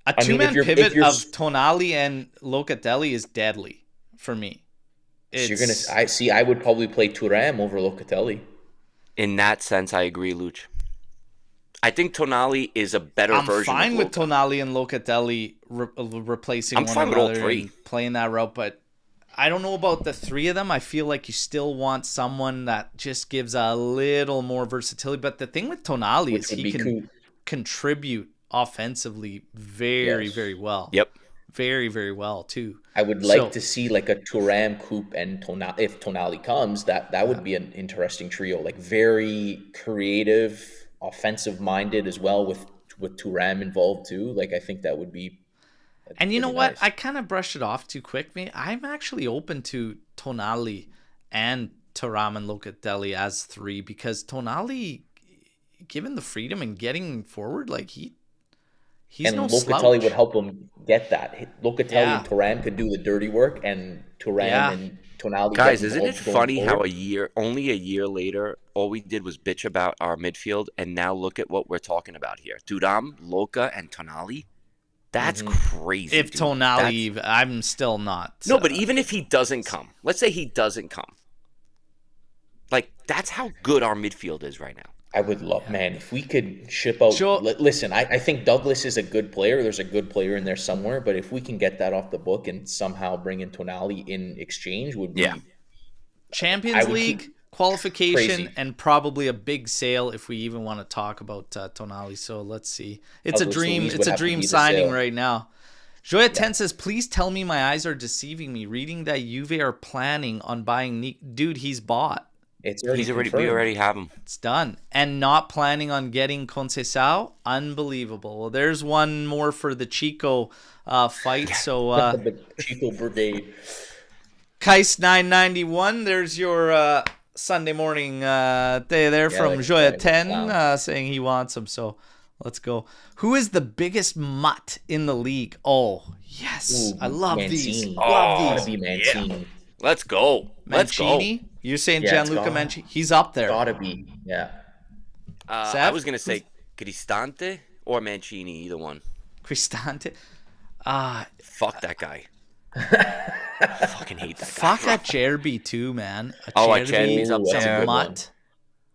a two-man pivot of Tonali and Locatelli is deadly for me. I would probably play Thuram over Locatelli. In that sense, I agree, Luch. I think Tonali is a better version. I'm fine with Tonali and Locatelli replacing one another and playing that route, but I don't know about the three of them. I feel like you still want someone that just gives a little more versatility. But the thing with Tonali is he can contribute offensively very, very well. Yep. Very, very well, too. I would like to see like a Thuram, Coop, and Tonali. If Tonali comes, that would be an interesting trio. Like very creative, offensive-minded as well, with Thuram involved too. Like I think that would be. And you know what? Nice. I kind of brushed it off too quick. I'm actually open to Tonali and Thuram and Locatelli as three, because Tonali, given the freedom and getting forward, like he's no slouch. Locatelli would help him get that. Locatelli and Thuram could do the dirty work, and Thuram and Tonali. Guys, isn't it funny how only a year later, all we did was bitch about our midfield, and now look at what we're talking about here: Thuram, Loca, and Tonali. That's crazy. If dude. Tonali, I'm still not. No, but even if he doesn't come, let's say he doesn't come. Like, that's how good our midfield is right now. I would love, man, if we could ship out. Listen, I think Douglas is a good player. There's a good player in there somewhere. But if we can get that off the book and somehow bring in Tonali in exchange, would be Champions League qualification crazy. and probably a big sale if we even want to talk about Tonali. So let's see. It's Douglas a dream. Luiz It's would a have to dream be the signing sale. right now. Joya 10 says, please tell me my eyes are deceiving me. Reading that Juve are planning on buying dude, he's bought. It's already We confirmed. already have him. It's done. And not planning on getting Conceição? Unbelievable. Well, there's one more for the Chico fight. So The Chico Brigade. Kais 991, there's your Sunday morning day there from Joya 10 saying he wants him. So let's go. Who is the biggest mutt in the league? Oh, yes. Ooh, I love Mancini. these. Oh, Love gotta these. be Mancini. Let's go. Let's go. Mancini? You're saying Yeah, it's Gianluca gotta- Mancini? He's up there. Gotta be, yeah. I Sav? was going to say Cristante or Mancini, either one. Cristante. Fuck that guy. I fucking hate that guy. Fuck Acerbi too, man. Acerbi's up Ooh, that's a there. good one. Mutt.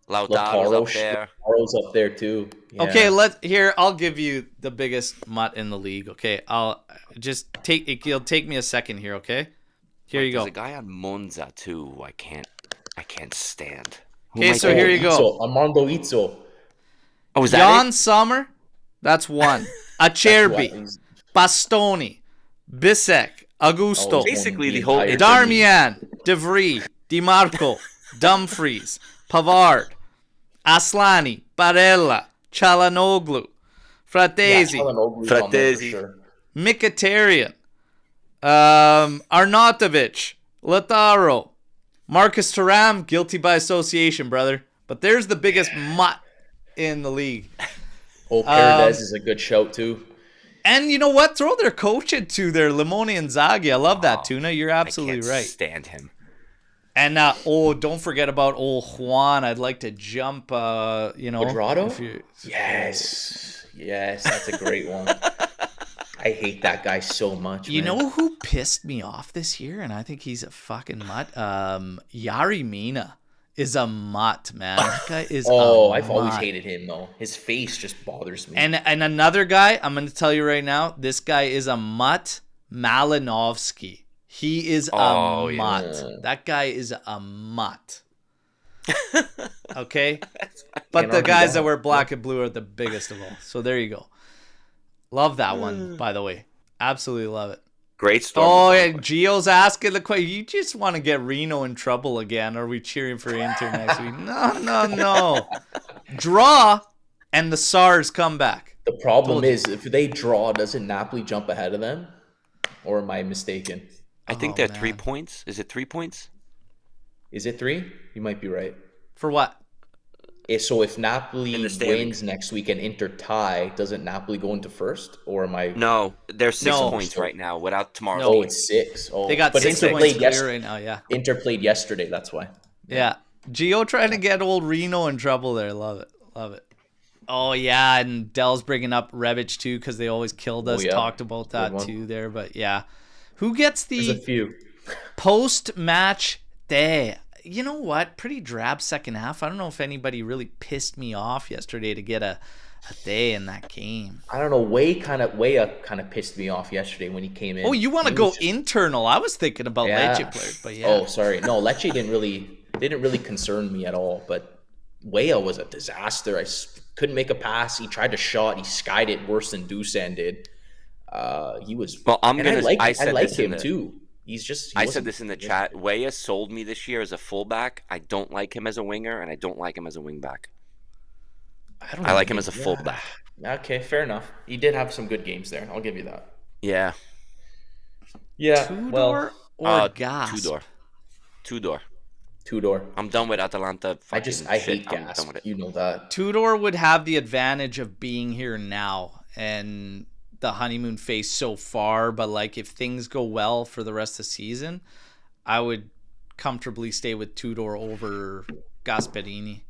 Lautaro's up there. Lautaro's up there too. Yeah. Okay, I'll give you the biggest mutt in the league. Okay, I'll just take it. It'll take me a second here. Okay, here you There's go. a guy on Monza too who I can't stand. Okay, so here you go. Armando Izzo. Oh, is that Jan it? Sommer, that's one. Acerbi, Bastoni, Bisek, Augusto, Oh, Basically, the entire whole team. Darmian, De Vries, Di Marco, Dumfries, Pavard, Aslani, Barella, Çalhanoğlu, Fratesi, Çalhanoğlu's on there for Fratesi. sure. Mkhitaryan, Arnautovic, Lautaro, Marcus Thuram, guilty by association, brother. But there's the biggest mutt in the league. Oh, Paredes is a good shout too. And you know what? Throw their coach into there, Limone Inzaghi. I love that, Tuna. You're I absolutely can't right. stand him. And don't forget about old Juan. I'd like to jump. Quadrado? if you- Yes, that's a great one. I hate that guy so much. You man. know who pissed me off this year, and I think he's a fucking mutt. Yari Mina is a mutt, man. That guy is. I've always mutt. hated him though. His face just bothers me. And another guy, I'm going to tell you right now, this guy is a mutt, Malinovsky. He is a mutt. That guy is a mutt. Okay? But Can't the argue guys that. that wear black and blue are the biggest of all. So there you go. Love that one, by the way. Absolutely love it. Great story. Oh, yeah, Gio's asking the question. You just want to get Reno in trouble again. Are we cheering for Inter next week? No. Draw, and the SARS come back. The problem is, if they draw, doesn't Napoli jump ahead of them? Or am I mistaken? I think they're 3 points. Is it 3 points? Is it 3? You might be right. For what? So if Napoli In the standings. wins next week and Inter tie, doesn't Napoli go into first? Or am I... No, they're 6 No. points right now without tomorrow's Oh, game. it's 6. Oh, They got but 6 Inter points played clear right now, yeah. Inter played yesterday, that's why. Yeah. Gio trying to get old Reno in trouble there. Love it. Oh, yeah, and Dell's bringing up Rebic, too, because they always killed us. Oh, yeah. Talked about that, Good one. too, there. But, yeah. Who gets There's a the few. post-match day? You know what? Pretty drab second half. I don't know if anybody really pissed me off yesterday to get a day in that game. I don't know. Weah kind of pissed me off yesterday when he came in. Oh, you want to He go was just- internal? I was thinking about Lecce players, but yeah. Oh, sorry. No, Lecce didn't really concern me at all. But Weah was a disaster. Couldn't make a pass. He tried to shot. He skied it worse than Dusan did. He was. Well, I like him too. He's just. I said this in the chat. Weah sold me this year as a fullback. I don't like him as a winger, and I don't like him as a wingback. I like him as a fullback. Okay, fair enough. He did have some good games there. I'll give you that. Yeah. Yeah. Tudor or Gasp? Tudor. I'm done with Atalanta. I hate Gasp. Done with it. You know that. Tudor would have the advantage of being here now and the honeymoon phase so far, but like if things go well for the rest of the season, I would comfortably stay with Tudor over Gasperini.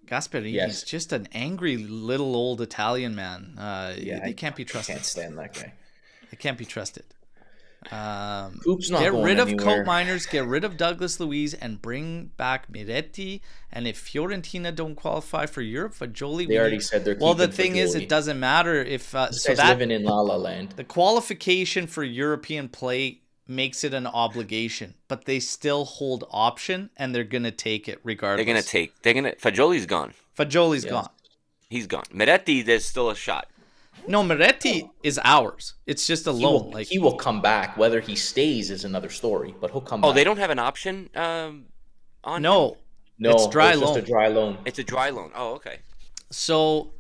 Gasperini's just an angry little old Italian man. They can't be I trusted. can't stand that guy. They can't be trusted. Coop's not Get going rid of anywhere. Colt Miners, get rid of Douglas Luiz, and bring back Miretti. And if Fiorentina don't qualify for Europe, Fagioli... They already said they're Well, the keeping thing is, Fagioli. it doesn't matter if... This guy's living in La La Land. The qualification for European play makes it an obligation, but they still hold option, and they're going to take it regardless. Fagioli's gone. Fagioli's gone. He's gone. Miretti, there's still a shot. No, Miretti is ours. It's just a loan. He will come back. Whether he stays is another story, but he'll come back. Oh, they don't have an option on No. No, it's dry loan. just a dry loan. It's a dry loan. Oh, okay. So,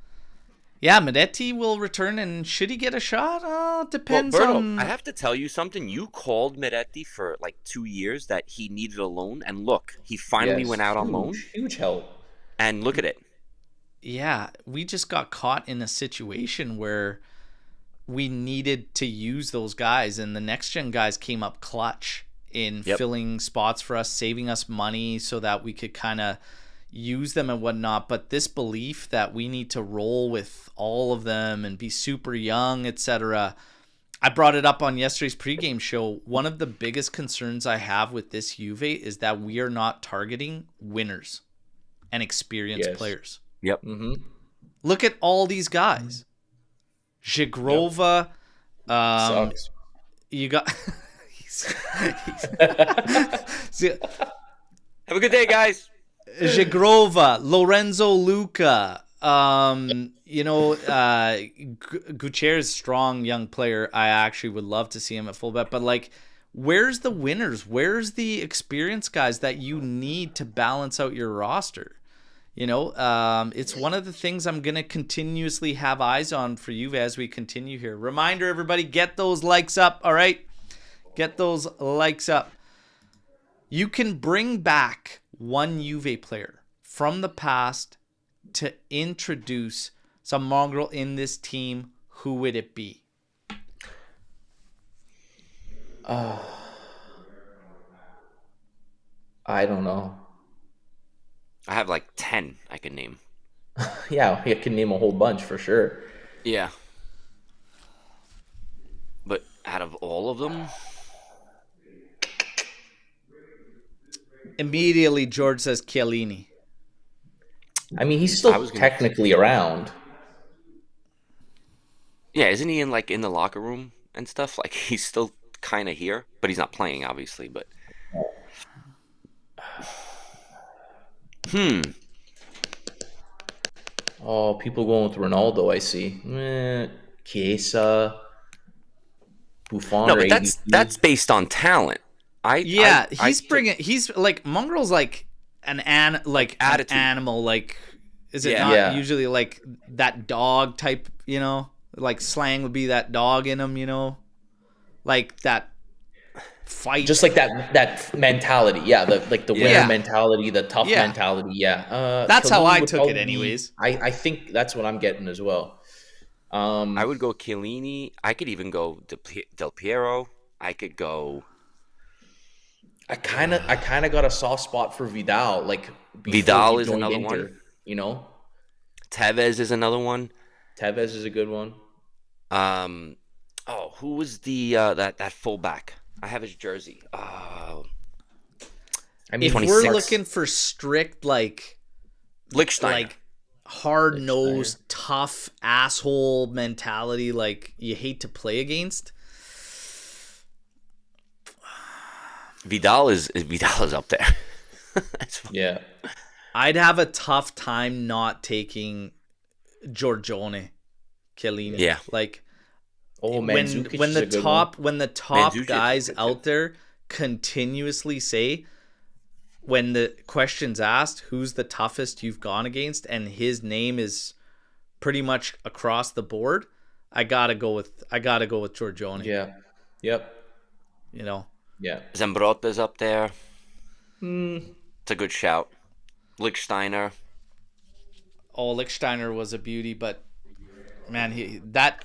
yeah, Miretti will return, and should he get a shot? Depends Berto, on... I have to tell you something. You called Miretti for like 2 years that he needed a loan, and look, he finally went out on loan. Huge help. And look at it. Yeah, we just got caught in a situation where we needed to use those guys, and the next gen guys came up clutch in filling spots for us, saving us money so that we could kind of use them and whatnot. But this belief that we need to roll with all of them and be super young, etc. I brought it up on yesterday's pregame show. One of the biggest concerns I have with this Juve is that we are not targeting winners and experienced players. Yep. Mm-hmm. Look at all these guys. Zhigrova. Sucks. You got... Have a good day, guys. Zhigrova, Lorenzo Luca. Gutierrez, strong young player. I actually would love to see him at fullback. But, like, where's the winners? Where's the experienced guys that you need to balance out your roster? It's one of the things I'm going to continuously have eyes on for you as we continue here. Reminder, everybody, get those likes up, all right? Get those likes up. You can bring back one Juve player from the past to introduce some mongrel in this team. Who would it be? I don't know. I have like 10 I can name. Yeah, I can name a whole bunch for sure. Yeah. But out of all of them... Immediately, George says Chiellini. I mean, he's still technically around. Yeah, isn't he in the locker room and stuff? Like, he's still kind of here, but he's not playing, obviously. But Oh, people going with Ronaldo, I see. Chiesa, Buffon. No, but that's based on talent. He's like Mongrel's like an attitude. animal. Like, is it not usually like that dog type? Like slang would be that dog in him. Like that fight, just like that mentality. Yeah, the winner mentality, the tough mentality. Yeah, that's how I took it, anyways. I think that's what I'm getting as well. I would go Chiellini. I could even go Del Piero. I could go. I kind of got a soft spot for Vidal. Like Vidal is another one. Tevez is another one. Tevez is a good one. Who was the that fullback? I have his jersey. I mean, if 26. we're looking for strict Lichtsteiner. like hard-nosed, tough asshole mentality, like you hate to play against. Vidal is up there. Yeah. I'd have a tough time not taking Giorgione, Chiellini. Yeah. Like, when the top Mandzukic guys is out there continuously say, when the question's asked who's the toughest you've gone against, and his name is pretty much across the board, I gotta go with Giorgione. Yeah. Yep. Yeah. Zambrotta's up there. It's a good shout. Lichtsteiner. Oh, Lichtsteiner was a beauty, but man,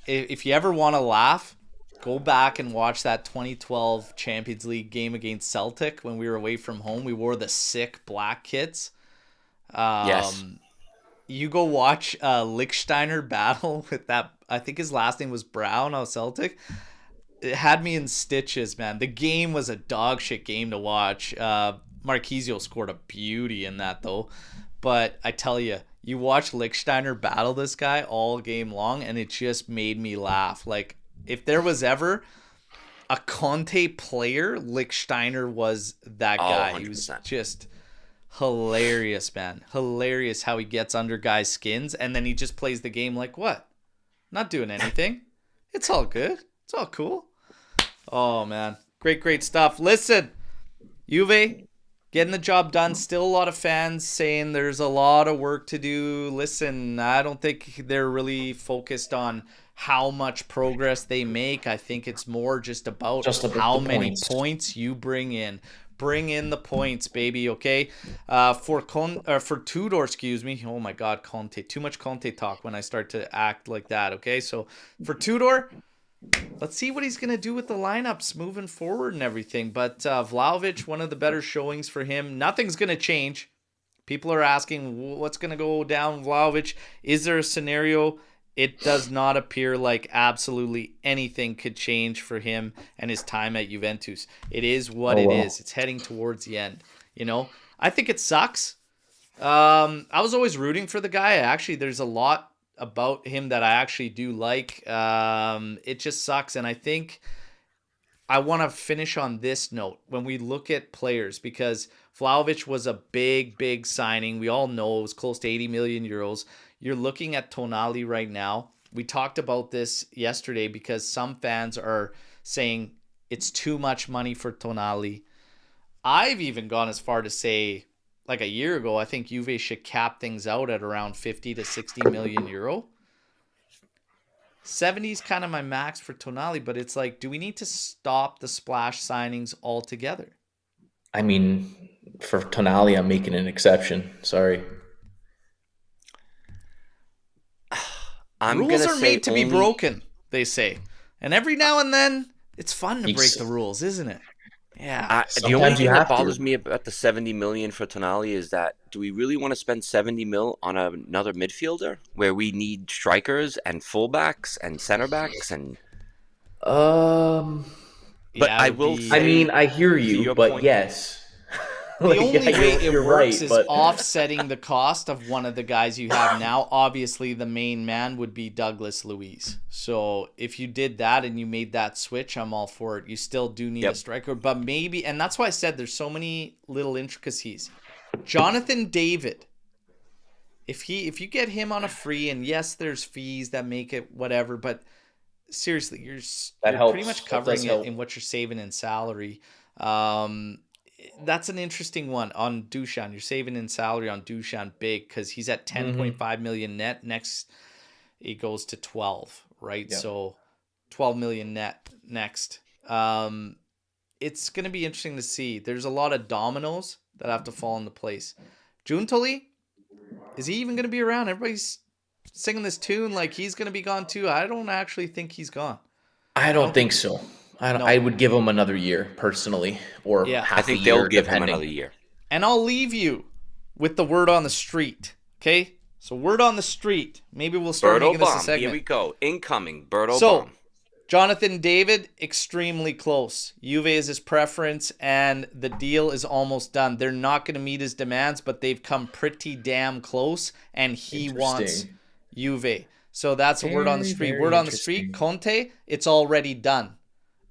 if you ever want to laugh, go back and watch that 2012 Champions League game against Celtic when we were away from home. We wore the sick black kits. Yes. you go watch Lichtsteiner battle with that. I think his last name was Brown on Celtic. It had me in stitches, man. The game was a dog shit game to watch. Marquisio scored a beauty in that though. But I tell you, you watch Lichtsteiner battle this guy all game long, and it just made me laugh. Like, if there was ever a Conte player, Lichtsteiner was that guy. 100%. He was just hilarious, man. Hilarious how he gets under guys' skins, and then he just plays the game like, what? Not doing anything. It's all good. It's all cool. Oh, man. Great stuff. Listen, Juve, getting the job done. Still a lot of fans saying there's a lot of work to do. Listen, I don't think they're really focused on how much progress they make. I think it's more just about how many points you bring in. Bring in the points, baby, okay? For Tudor, excuse me. Oh, my God, Conte. Too much Conte talk when I start to act like that, okay? So, for Tudor, let's see what he's going to do with the lineups moving forward and everything. But Vlahovic, one of the better showings for him. Nothing's going to change. People are asking, what's going to go down Vlahovic? Is there a scenario? It does not appear like absolutely anything could change for him and his time at Juventus. It is what it is. It's heading towards the end. You know, I think it sucks. I was always rooting for the guy. Actually, there's a lot about him that I actually do like. It just sucks. And I think I want to finish on this note when we look at players, because Vlahovic was a big signing. We all know it was close to 80 million euros. You're looking at Tonali right now. We talked about this yesterday because some fans are saying it's too much money for Tonali. I've even gone as far to say, like a year ago, I think Juve should cap things out at around 50 to 60 million euro. 70 is kind of my max for Tonali, but it's like, do we need to stop the splash signings altogether? I mean, for Tonali, I'm making an exception. Sorry. Rules are made to be broken, they say. And every now and then, it's fun to break the rules, isn't it? Yeah. The only thing that bothers me about the 70 million for Tonali is that, do we really want to spend 70 mil on another midfielder where we need strikers and fullbacks and center backs and? But yeah, I will. I mean, I hear you, but point. Yes. The only way it works is offsetting the cost of one of the guys you have now. Obviously, the main man would be Douglas Luiz. So if you did that and you made that switch, I'm all for it. You still do need a striker, but maybe, and that's why I said there's so many little intricacies. Jonathan David, if you get him on a free, and yes, there's fees that make it whatever, but seriously, you're pretty much covering it in what you're saving in salary. That's an interesting one on Dusan. You're saving in salary on Dusan big because he's at 10.5 million net. Next, it goes to 12, right? Yep. So 12 million net next. It's going to be interesting to see. There's a lot of dominoes that have to fall into place. Juntoli, is he even going to be around? Everybody's singing this tune like he's going to be gone too. I don't actually think he's gone. I don't think so. I would give him another year personally, or half I think a year, they'll give him another year. And I'll leave you with the word on the street. Okay, so word on the street. Maybe we'll start making this a segment. Here we go. Incoming. Berto so, Bomb. Jonathan David, extremely close. Juve is his preference, and the deal is almost done. They're not going to meet his demands, but they've come pretty damn close, and he wants Juve. So that's a word on the street. Word on the street, Conte, it's already done.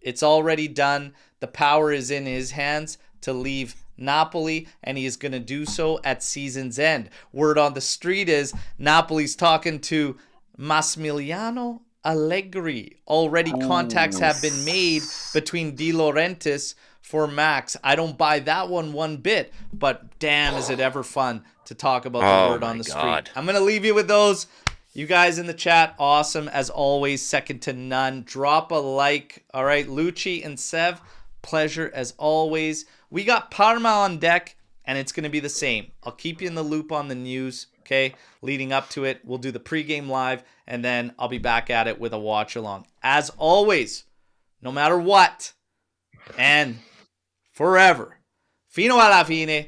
It's already done. The power is in his hands to leave Napoli, and he is going to do so at season's end. Word on the street is Napoli's talking to Massimiliano Allegri. Already contacts have been made between De Laurentiis for Max. I don't buy that one bit, but damn, is it ever fun to talk about the word on the street. I'm going to leave you with those. You guys in the chat, awesome as always, second to none. Drop a like. All right, Lucci and Sev, pleasure as always. We got Parma on deck, and it's going to be the same. I'll keep you in the loop on the news, okay? Leading up to it, we'll do the pregame live, and then I'll be back at it with a watch along. As always, no matter what, and forever, fino alla fine,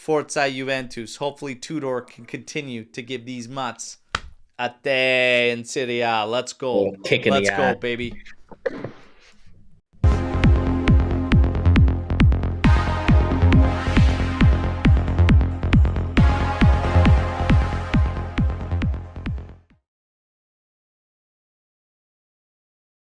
Forza Juventus. Hopefully Tudor can continue to give these mutts a day in Serie A. Let's go. Kick in the Let's go, ass. baby.